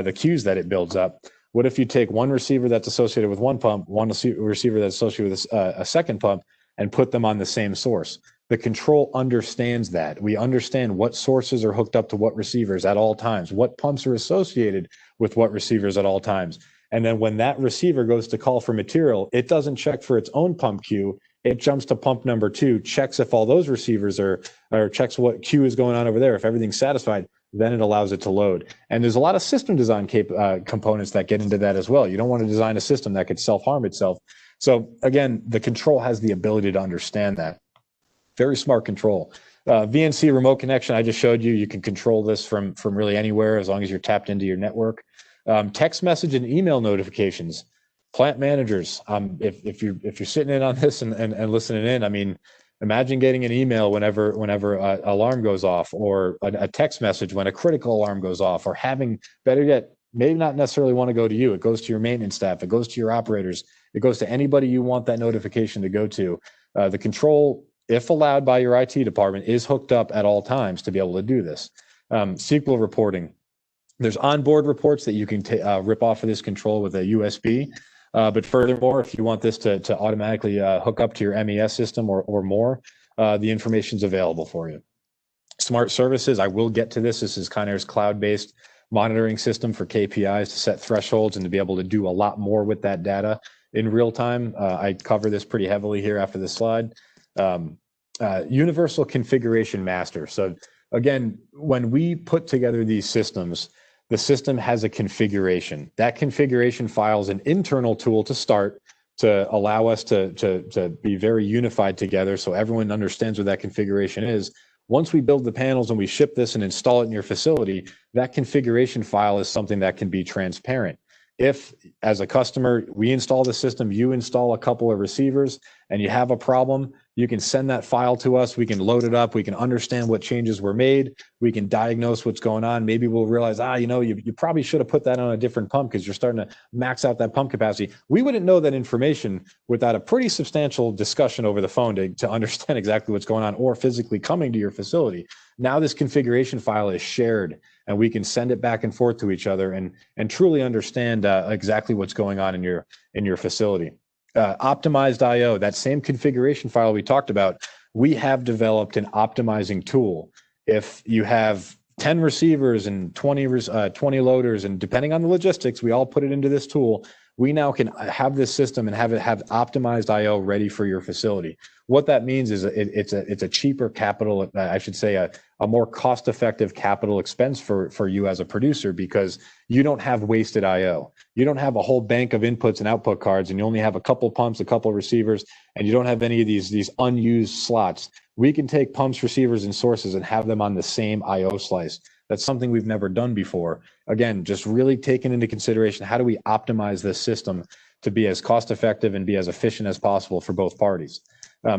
the queues that it builds up. What if you take 1 receiver that's associated with 1 pump, 1 receiver that's associated with a second pump? and put them on the same source. The control understands that. We understand what sources are hooked up to what receivers at all times, what pumps are associated with what receivers at all times. And then when that receiver goes to call for material, it doesn't check for its own pump queue. It jumps to pump number 2, checks if all those receivers are, or checks what queue is going on over there. If everything's satisfied, then it allows it to load. And there's a lot of system design components that get into that as well. You don't want to design a system that could self-harm itself. So again, the control has the ability to understand that. Very smart control. VNC remote connection, I just showed you. You can control this from really anywhere as long as you're tapped into your network. Text message and email notifications. Plant managers, if you're sitting in on this and listening in, I mean, imagine getting an email whenever an alarm goes off, or a text message when a critical alarm goes off, or having, better yet, maybe not necessarily want to go to you. It goes to your maintenance staff. It goes to your operators. It goes to anybody you want that notification to go to. The control, if allowed by your IT department, is hooked up at all times to be able to do this. SQL reporting. There's onboard reports that you can rip off of this control with a USB. But furthermore, if you want this to automatically hook up to your MES system or more, the information's available for you. Smart services, I will get to this. This is Conair's cloud-based monitoring system for KPIs to set thresholds and to be able to do a lot more with that data in real time. I cover this pretty heavily here after this slide. Universal configuration master. So again, when we put together these systems, the system has a configuration. That configuration file is an internal tool to start to allow us to be very unified together so everyone understands what that configuration is. Once we build the panels and we ship this and install it in your facility, that configuration file is something that can be transparent. If, as a customer, we install the system, you install a couple of receivers, and you have a problem, you can send that file to us. We can load it up. We can understand what changes were made. We can diagnose what's going on. Maybe we'll realize, you probably should have put that on a different pump because you're starting to max out that pump capacity. We wouldn't know that information without a pretty substantial discussion over the phone to understand exactly what's going on, or physically coming to your facility. Now this configuration file is shared, and we can send it back and forth to each other and truly understand exactly what's going on in your facility. Optimized IO, that same configuration file we talked about, we have developed an optimizing tool. If you have 10 receivers and 20 loaders, and depending on the logistics, we all put it into this tool. We now can have this system and have optimized IO ready for your facility. What that means is it's a cheaper capital, I should say, a more cost-effective capital expense for you as a producer, because you don't have wasted IO. You don't have a whole bank of inputs and output cards, and you only have a couple pumps, a couple receivers, and you don't have any of these unused slots. We can take pumps, receivers, and sources and have them on the same IO slice. That's something we've never done before. Again, just really taking into consideration, how do we optimize this system to be as cost-effective and be as efficient as possible for both parties?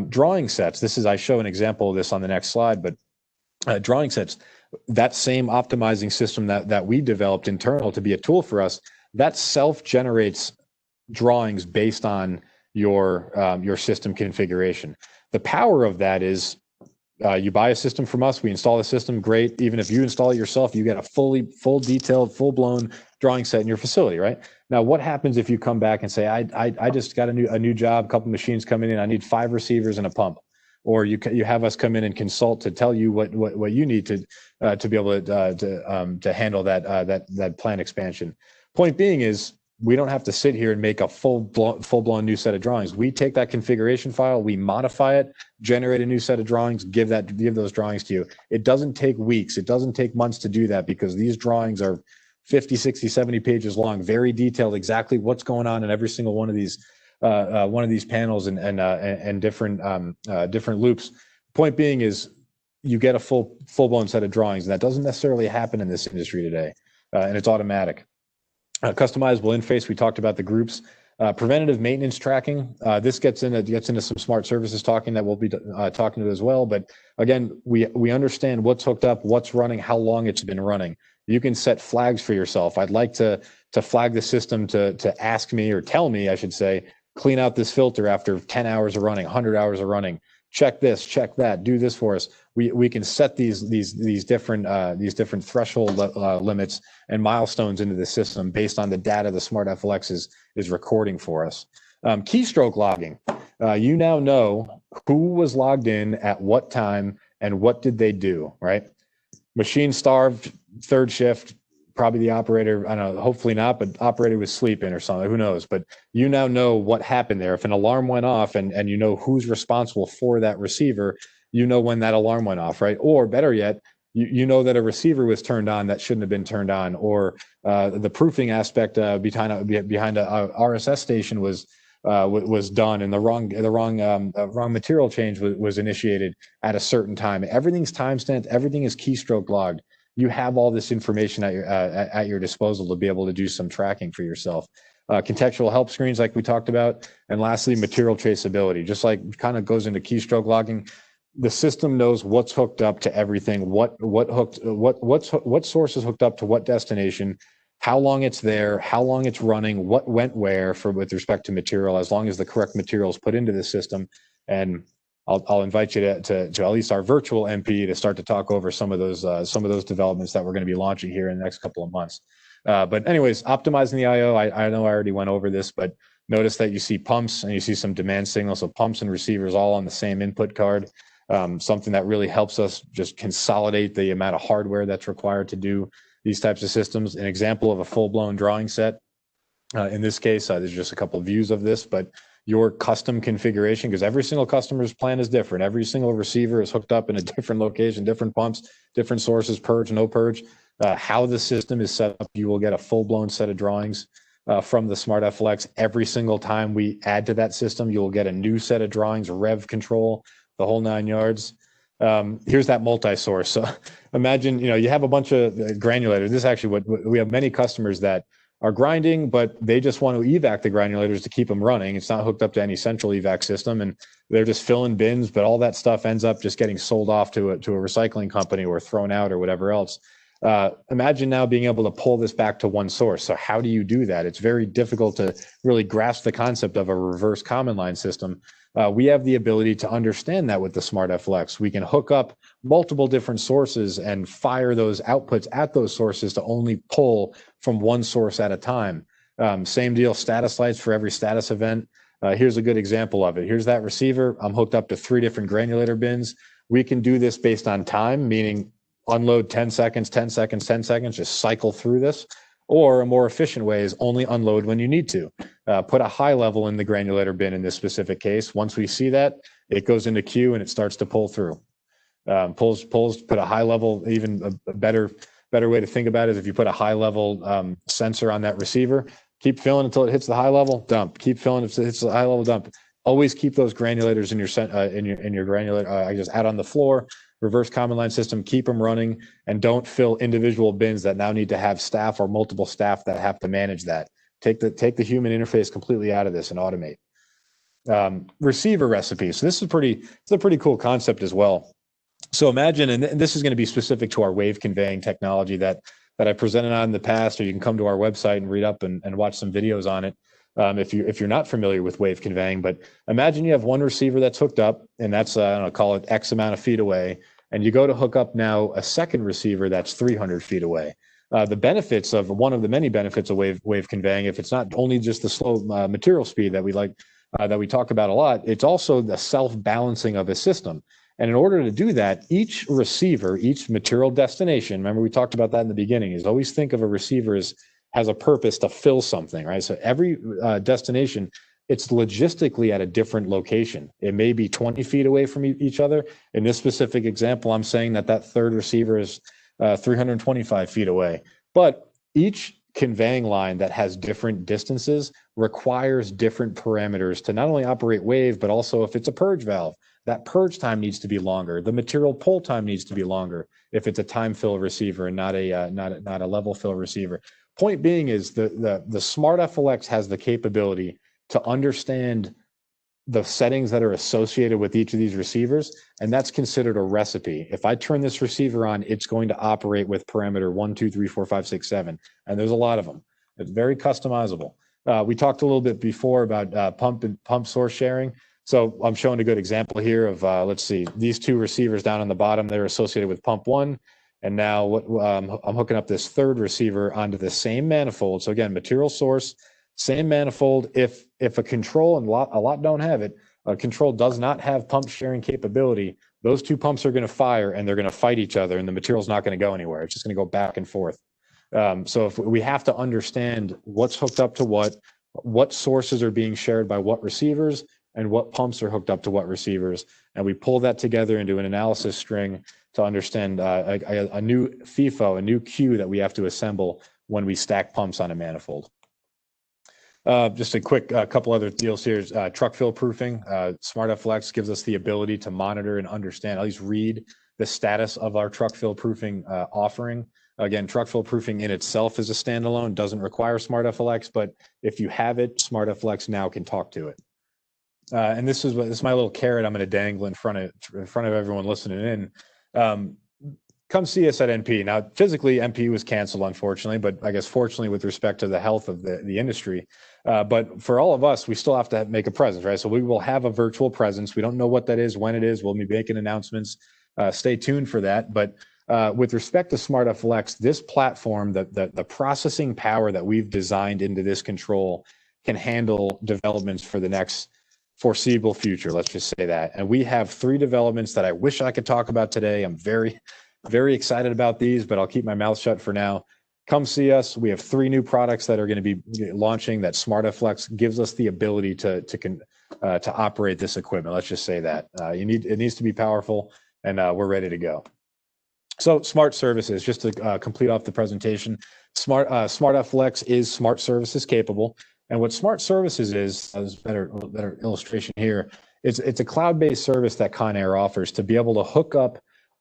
Drawing sets, I show an example of this on the next slide, but drawing sets, that same optimizing system that we developed internal to be a tool for us, that self-generates drawings based on your system configuration. The power of that is you buy a system from us, we install the system, great. Even if you install it yourself, you get a full detailed, full-blown drawing set in your facility, right? Now, what happens if you come back and say, I just got a new job, a couple machines coming in, I need 5 receivers and a pump. Or you have us come in and consult to tell you what you need to be able to handle that plant expansion. Point being is, we don't have to sit here and make a full-blown new set of drawings. We take that configuration file, we modify it, generate a new set of drawings, give those drawings to you. It doesn't take weeks, it doesn't take months to do that, because these drawings are 50, 60, 70 pages long, very detailed, exactly what's going on in every single one of these panels and different loops. Point being is, you get a full-blown set of drawings, and that doesn't necessarily happen in this industry today, and it's automatic. Customizable interface, we talked about the groups. Preventative maintenance tracking, this gets into some smart services talking that we'll be talking to as well. But again, we understand what's hooked up, what's running, how long it's been running. You can set flags for yourself. I'd like to flag the system to ask me, or tell me, I should say, clean out this filter after 10 hours of running, 100 hours of running. Check this, check that, do this for us. We can set these different threshold limits and milestones into the system based on the data the Smart FLX is recording for us. Keystroke logging. you now know who was logged in at what time and what did they do, right? Machine starved, third shift, probably the operator, I don't know, hopefully not, but operator was sleeping or something, who knows? But you now know what happened there. If an alarm went off and you know who's responsible for that receiver, you know when that alarm went off, right? Or better yet, you know that a receiver was turned on that shouldn't have been turned on, or the proofing aspect behind a RSS station was done, and the wrong material change was initiated at a certain time. Everything's timestamped. Everything is keystroke logged. You have all this information at your disposal to be able to do some tracking for yourself. Contextual help screens, like we talked about, and lastly, material traceability. Just like kind of goes into keystroke logging, the system knows what's hooked up to everything, what source is hooked up to what destination, how long it's there, how long it's running, what went where with respect to material, as long as the correct material is put into the system. And I'll invite you to at least our virtual MP to start to talk over some of those developments that we're going to be launching here in the next couple of months. But anyways, optimizing the IO, I know I already went over this, but notice that you see pumps and you see some demand signals. So pumps and receivers all on the same input card. Something that really helps us just consolidate the amount of hardware that's required to do these types of systems. An example of a full-blown drawing set. In this case, there's just a couple of views of this, but your custom configuration, because every single customer's plan is different. Every single receiver is hooked up in a different location, different pumps, different sources, purge, no purge. How the system is set up, you will get a full-blown set of drawings from the Smart FLX. Every single time we add to that system, you will get a new set of drawings, rev control, the whole 9 yards. Here's that multi-source. So imagine, you have a bunch of granulators. This is actually what we have many customers that are grinding, but they just want to evac the granulators to keep them running. It's not hooked up to any central evac system, and they're just filling bins, but all that stuff ends up just getting sold off to a recycling company or thrown out or whatever else. Imagine now being able to pull this back to one source. So how do you do that? It's very difficult to really grasp the concept of a reverse command line system. We have the ability to understand that with the Smart FLX. We can hook up multiple different sources and fire those outputs at those sources to only pull from one source at a time. Same deal, status lights for every status event. Here's a good example of it. Here's that receiver. I'm hooked up to 3 different granulator bins. We can do this based on time, meaning unload 10 seconds, 10 seconds, 10 seconds, just cycle through this. Or a more efficient way is only unload when you need to. Put a high level in the granulator bin in this specific case. Once we see that, it goes into queue and it starts to pull through. Put a high level, even a better way to think about it is if you put a high level sensor on that receiver, keep filling until it hits the high level, dump. Keep filling until it hits the high level, dump. Always keep those granulators in your granular. I just add on the floor. Reverse command line system, keep them running, and don't fill individual bins that now need to have staff or multiple staff that have to manage that. Take the human interface completely out of this and automate. Receiver recipes. So it's a pretty cool concept as well. So imagine, and this is going to be specific to our wave conveying technology that I presented on in the past, or you can come to our website and read up and watch some videos on it. If you're not familiar with wave conveying, but imagine you have one receiver that's hooked up, and that's I don't know, call it X amount of feet away, and you go to hook up now a second receiver that's 300 feet away. The benefits of one of the many benefits of wave conveying, if it's not only just the slow material speed that we talk about a lot, it's also the self-balancing of a system. And in order to do that, each receiver, each material destination, remember we talked about that in the beginning, is always think of a receiver as has a purpose to fill something, right? So every destination, it's logistically at a different location. It may be 20 feet away from each other. In this specific example, I'm saying that third receiver is 325 feet away. But each conveying line that has different distances requires different parameters to not only operate wave, but also if it's a purge valve, that purge time needs to be longer. The material pull time needs to be longer if it's a time fill receiver and not a level fill receiver. Point being is the Smart FLX has the capability to understand the settings that are associated with each of these receivers, and that's considered a recipe. If I turn this receiver on, it's going to operate with parameter 1, 2, 3, 4, 5, 6, 7, and there's a lot of them. It's very customizable. We talked a little bit before about pump source sharing. So I'm showing a good example here of, let's see, these 2 receivers down on the bottom, they're associated with pump 1. And now I'm hooking up this third receiver onto the same manifold. So again, material source, same manifold. If a control, and a lot don't have it, a control does not have pump sharing capability, those two pumps are going to fire and they're going to fight each other, and the material's not going to go anywhere. It's just going to go back and forth. So if we have to understand what's hooked up to what sources are being shared by what receivers, and what pumps are hooked up to what receivers, and we pull that together into an analysis string to understand a new FIFO, a new queue that we have to assemble when we stack pumps on a manifold. Just a quick couple other deals here. Truck fill proofing. SmartFLX gives us the ability to monitor and understand, at least read the status of our truck fill proofing offering. Again, truck fill proofing in itself is a standalone, doesn't require SmartFLX, but if you have it, SmartFLX now can talk to it. And this is my little carrot I'm going to dangle in front of everyone listening in. Come see us at NP. Now, physically, NP was canceled, unfortunately, but I guess fortunately with respect to the health of the industry. But for all of us, we still have to make a presence, right? So we will have a virtual presence. We don't know what that is, when it is. We'll be making announcements. Stay tuned for that. But with respect to SmartFLX, this platform, the processing power that we've designed into this control can handle developments for the next foreseeable future. Let's just say that. And we have 3 developments that I wish I could talk about today. I'm very, very excited about these, but I'll keep my mouth shut for now. Come see us. We have 3 new products that are going to be launching that SmartFLX gives us the ability to operate this equipment. Let's just say that. It needs to be powerful, and we're ready to go. So smart services, just to complete off the presentation, SmartFLX is smart services capable. And what smart services is better illustration here, it's a cloud-based service that Conair offers to be able to hook up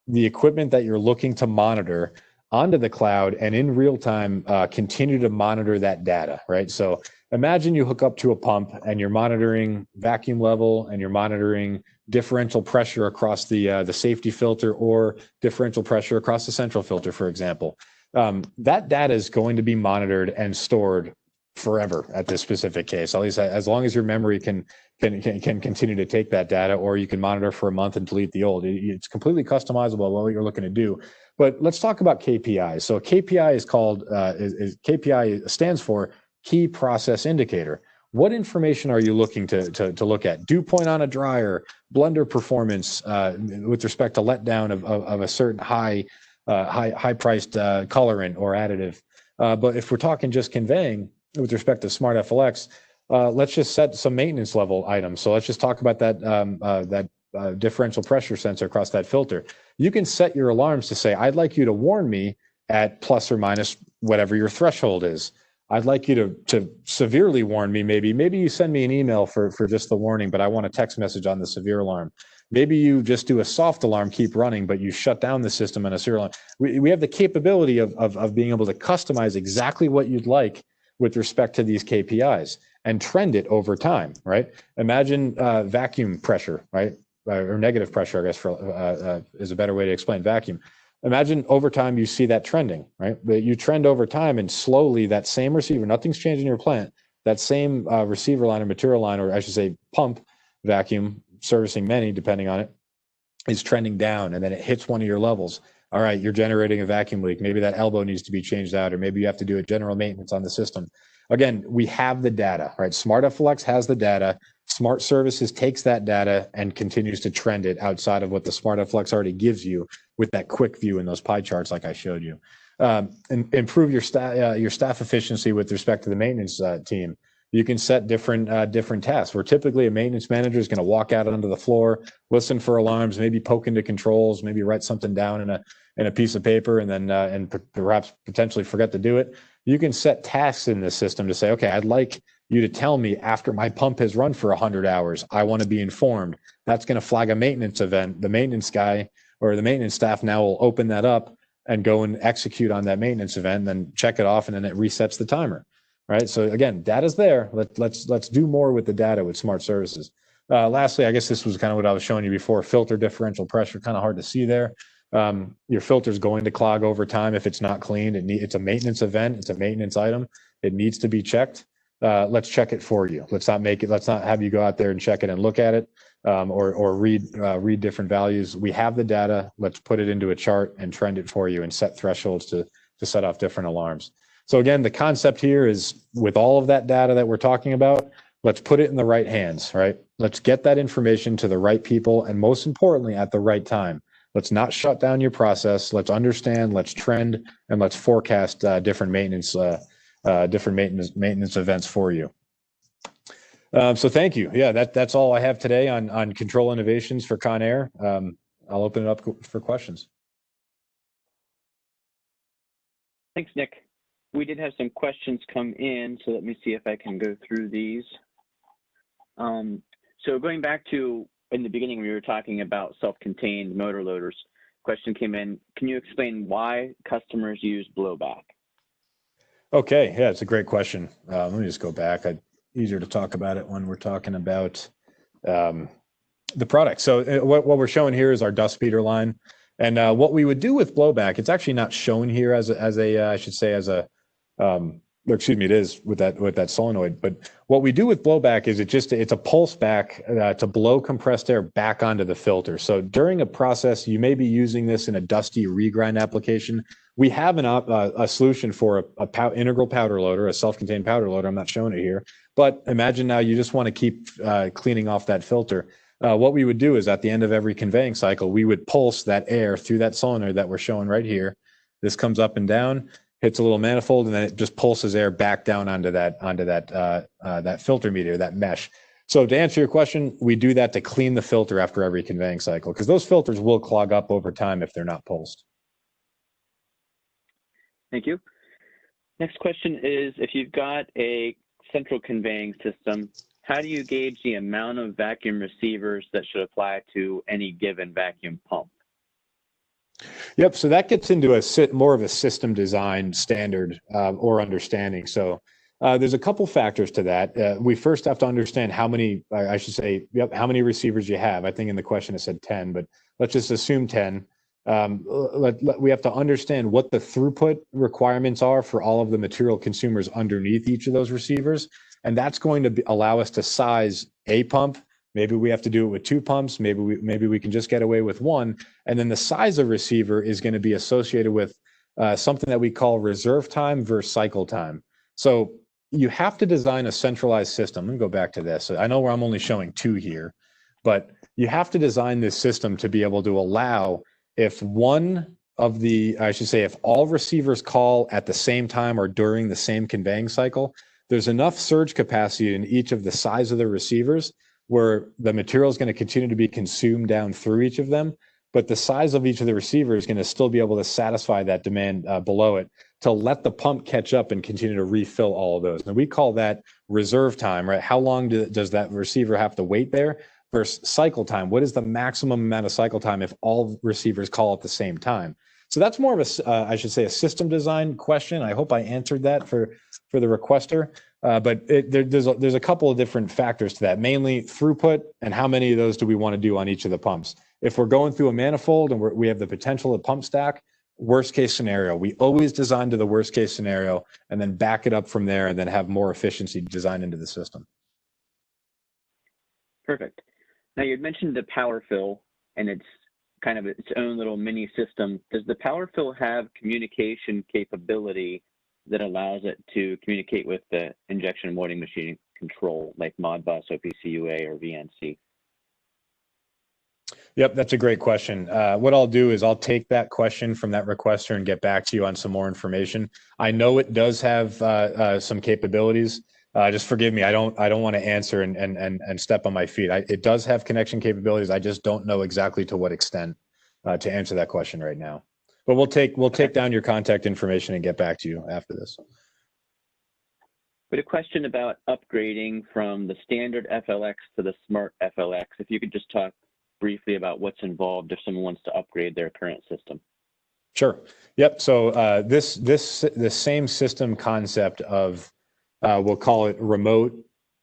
the equipment that you're looking to monitor onto the cloud and in real time continue to monitor that data, right? So imagine you hook up to a pump and you're monitoring vacuum level and you're monitoring differential pressure across the safety filter or differential pressure across the central filter, for example. That data is going to be monitored and stored forever at this specific case, at least as long as your memory can continue to take that data, or you can monitor for a month and delete the old. It's completely customizable what you're looking to do. But let's talk about KPIs. So KPI is called, KPI stands for Key Process Indicator. What information are you looking to look at? Dew point on a dryer, blender performance with respect to letdown of a certain high priced colorant or additive. But if we're talking just conveying, with respect to SmartFLX, let's just set some maintenance level items. So let's just talk about that differential pressure sensor across that filter. You can set your alarms to say, I'd like you to warn me at plus or minus whatever your threshold is. I'd like you to severely warn me. Maybe you send me an email for just the warning, but I want a text message on the severe alarm. Maybe you just do a soft alarm, keep running, but you shut down the system on a serial alarm. We have the capability of being able to customize exactly what you'd like with respect to these KPIs and trend it over time, right? Imagine vacuum pressure, right? Or negative pressure, I guess, is a better way to explain vacuum. Imagine over time you see that trending, right? But you trend over time and slowly that same receiver, nothing's changed in your plant, that same receiver line or material line, or I should say pump vacuum, servicing many depending on it, is trending down, and then it hits one of your levels. All right, you're generating a vacuum leak. Maybe that elbow needs to be changed out, or maybe you have to do a general maintenance on the system. Again, we have the data, right? SmartFLX has the data. Smart Services takes that data and continues to trend it outside of what the SmartFLX already gives you with that quick view in those pie charts like I showed you. And improve your staff efficiency with respect to the maintenance team. You can set different tasks where typically a maintenance manager is going to walk out onto the floor, listen for alarms, maybe poke into controls, maybe write something down in a piece of paper, and then perhaps potentially forget to do it. You can set tasks in this system to say, okay, I'd like you to tell me after my pump has run for 100 hours, I want to be informed. That's going to flag a maintenance event. The maintenance guy or the maintenance staff now will open that up and go and execute on that maintenance event, then check it off, and then it resets the timer. Right. So again, data's there. Let's do more with the data with smart services. Lastly, I guess this was kind of what I was showing you before. Filter differential pressure, kind of hard to see there. Your filter's going to clog over time if it's not cleaned. It's a maintenance event. It's a maintenance item. It needs to be checked. Let's check it for you. Let's not have you go out there and check it and look at it or read different values. We have the data. Let's put it into a chart and trend it for you and set thresholds to set off different alarms. So again, the concept here is with all of that data that we're talking about, Let's put it in the right hands, right? Let's get that information to the right people, and most importantly, at the right time. Let's not shut down your process. Let's understand, let's trend, and let's forecast different maintenance events for you. So thank you. Yeah, that's all I have today on control innovations for Conair. I'll open it up for questions. Thanks, Nick. We did have some questions come in, so let me see if I can go through these. So going back to in the beginning, we were talking about self-contained motor loaders. Question came in, can you explain why customers use blowback? Okay, yeah, it's a great question. Let me just go back. Easier to talk about it when we're talking about the product. So what we're showing here is our dust speeder line. And what we would do with blowback, it's actually not shown here as a I should say as a, or excuse me, it is with that solenoid. But what we do with blowback is it's a pulse back to blow compressed air back onto the filter. So during a process, you may be using this in a dusty regrind application. We have a solution for a integral powder loader, a self-contained powder loader. I'm not showing it here, but imagine now you just want to keep cleaning off that filter. What we would do is at the end of every conveying cycle, we would pulse that air through that solenoid that we're showing right here. This comes up and down, hits a little manifold, and then it just pulses air back down onto that filter meter, that mesh. So to answer your question, we do that to clean the filter after every conveying cycle, because those filters will clog up over time if they're not pulsed. Thank you. Next question is, if you've got a central conveying system, how do you gauge the amount of vacuum receivers that should apply to any given vacuum pump? Yep, so that gets into more of a system design standard or understanding. So there's a couple factors to that. We first have to understand how many, I should say, how many receivers you have. I think in the question it said 10, but let's just assume 10. We have to understand what the throughput requirements are for all of the material consumers underneath each of those receivers. And that's going to allow us to size a pump. Maybe we have to do it with 2 pumps. Maybe we can just get away with 1. And then the size of receiver is going to be associated with something that we call reserve time versus cycle time. So you have to design a centralized system. Let me go back to this. I know where I'm only showing 2 here, but you have to design this system to be able to allow if if all receivers call at the same time or during the same conveying cycle, there's enough surge capacity in each of the size of the receivers where the material is going to continue to be consumed down through each of them, but the size of each of the receivers is going to still be able to satisfy that demand below it to let the pump catch up and continue to refill all of those. And we call that reserve time, right? How long does that receiver have to wait there? Versus cycle time. What is the maximum amount of cycle time if all receivers call at the same time? So that's more of a system design question. I hope I answered that for the requester. But there's a couple of different factors to that, mainly throughput and how many of those do we want to do on each of the pumps. If we're going through a manifold and we have the potential of pump stack, worst case scenario, we always design to the worst case scenario and then back it up from there and then have more efficiency designed into the system. Perfect. Now you had mentioned the power fill and it's kind of its own little mini system. Does the power fill have communication capability that allows it to communicate with the injection molding machine control like Modbus, OPC-UA, or VNC? Yep, that's a great question. What I'll do is I'll take that question from that requester and get back to you on some more information. I know it does have some capabilities. Just forgive me. I don't want to answer and step on my feet. It does have connection capabilities. I just don't know exactly to what extent to answer that question right now. But we'll take down your contact information and get back to you after this. But a question about upgrading from the standard FLX to the smart FLX. If you could just talk briefly about what's involved if someone wants to upgrade their current system. Sure. Yep. So the same system concept of we'll call it remote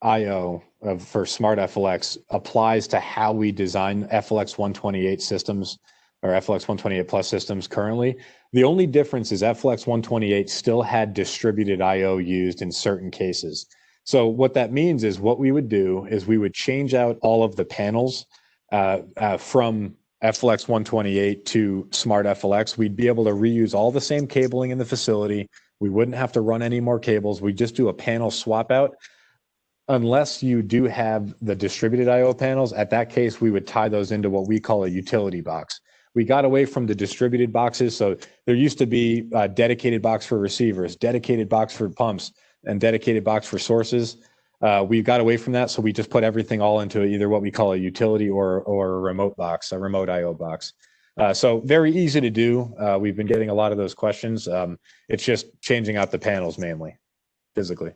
I/O for Smart FLX applies to how we design FLX 128 systems or FLX 128 Plus systems currently. The only difference is FLX 128 still had distributed I/O used in certain cases. So what that means is what we would do is we would change out all of the panels from FLX 128 to Smart FLX. We'd be able to reuse all the same cabling in the facility. We wouldn't have to run any more cables. We just do a panel swap out. unless you do have the distributed IO panels. At that case, we would tie those into what we call a utility box. We got away from the distributed boxes. So there used to be a dedicated box for receivers, dedicated box for pumps, and dedicated box for sources. We got away from that. So we just put everything all into either what we call a utility or a remote box, a remote IO box. So very easy to do. We've been getting a lot of those questions. It's just changing out the panels mainly, physically.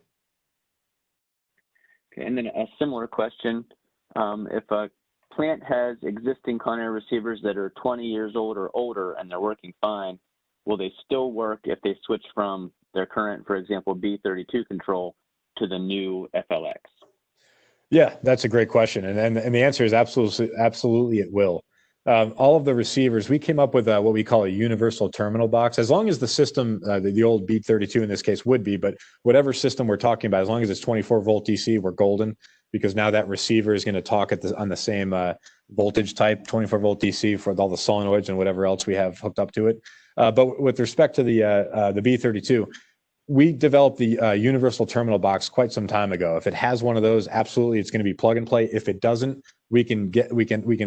Okay, and then a similar question. If a plant has existing Conair receivers that are 20 years old or older and they're working fine, will they still work if they switch from their current, for example, B32 control to the new FLX? Yeah, that's a great question. And the answer is absolutely it will. All of the receivers, we came up with what we call a universal terminal box. As long as the system, the old B32 in this case would be, but whatever system we're talking about, as long as it's 24 volt DC, we're golden, because now that receiver is going to talk on the same voltage type, 24 volt DC, for all the solenoids and whatever else we have hooked up to it. But with respect to the B32, we developed the universal terminal box quite some time ago. If it has one of those, absolutely, it's going to be plug and play. If it doesn't, we can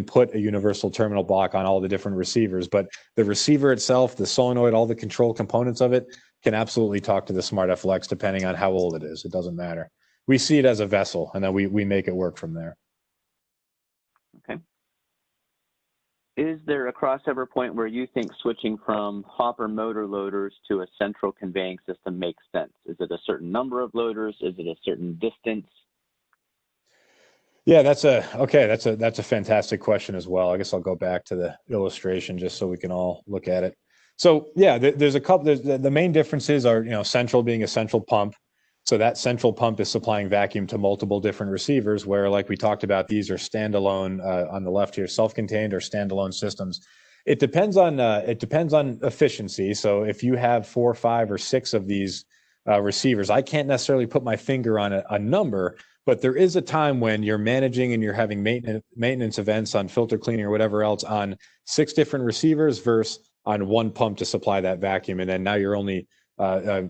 put a universal terminal block on all the different receivers. But the receiver itself, the solenoid, all the control components of it can absolutely talk to the Smart FLX depending on how old it is. It doesn't matter. We see it as a vessel, and then we make it work from there. Okay. Is there a crossover point where you think switching from hopper motor loaders to a central conveying system makes sense? Is it a certain number of loaders? Is it a certain distance? Yeah, that's a fantastic question as well. I guess I'll go back to the illustration just so we can all look at it. So yeah, there's a couple. The main differences are, central being a central pump. So that central pump is supplying vacuum to multiple different receivers, where, like we talked about, these are standalone on the left here, self-contained or standalone systems. It depends on efficiency. So if you have 4, 5, or 6 of these receivers, I can't necessarily put my finger on a number, but there is a time when you're managing and you're having maintenance events on filter cleaning or whatever else on 6 different receivers versus on one pump to supply that vacuum, and then now you're only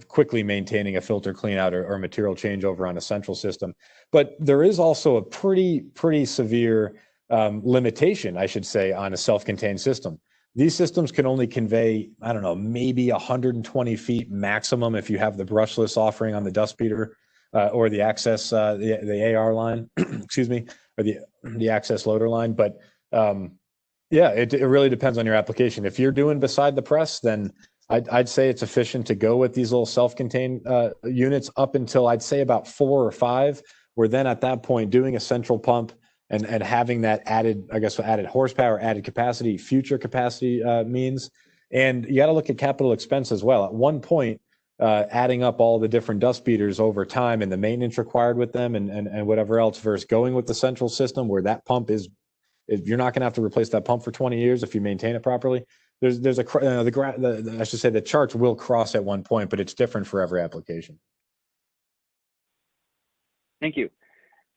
quickly maintaining a filter clean out or material changeover on a central system. But there is also a pretty severe limitation, I should say, on a self-contained system. These systems can only convey, I don't know, maybe 120 feet maximum if you have the brushless offering on the dust beater or the access, the AR line, excuse me, or the access loader line. But yeah, it really depends on your application. If you're doing beside the press, then I'd say it's efficient to go with these little self-contained units up until I'd say about 4 or 5. We're then at that point doing a central pump and having that added horsepower, added capacity, future capacity means. And you got to look at capital expense as well. At one point, adding up all the different dust beaters over time and the maintenance required with them and whatever else versus going with the central system where that pump is, you're not going to have to replace that pump for 20 years if you maintain it properly. There's I should say the charts will cross at one point, but it's different for every application. Thank you.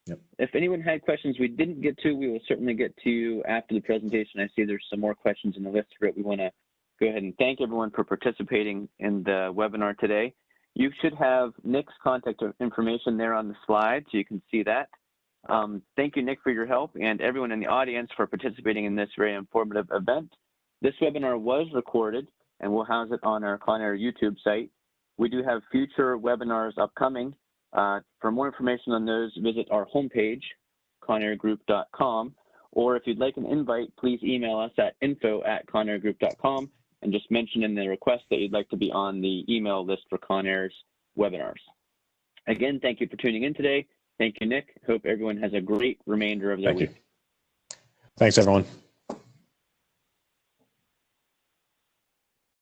Yep. If anyone had questions we didn't get to, we will certainly get to you after the presentation. I see there's some more questions in the list for it. We want to go ahead and thank everyone for participating in the webinar today. You should have Nick's contact information there on the slide, so you can see that. Thank you, Nick, for your help, and everyone in the audience for participating in this very informative event. This webinar was recorded, and we'll house it on our Conair YouTube site. We do have future webinars upcoming. For more information on those, visit our homepage, conairgroup.com, or if you'd like an invite, please email us at info@conairgroup.com and just mention in the request that you'd like to be on the email list for Conair's webinars. Again, thank you for tuning in today. Thank you, Nick. Hope everyone has a great remainder of their week. Thanks, everyone.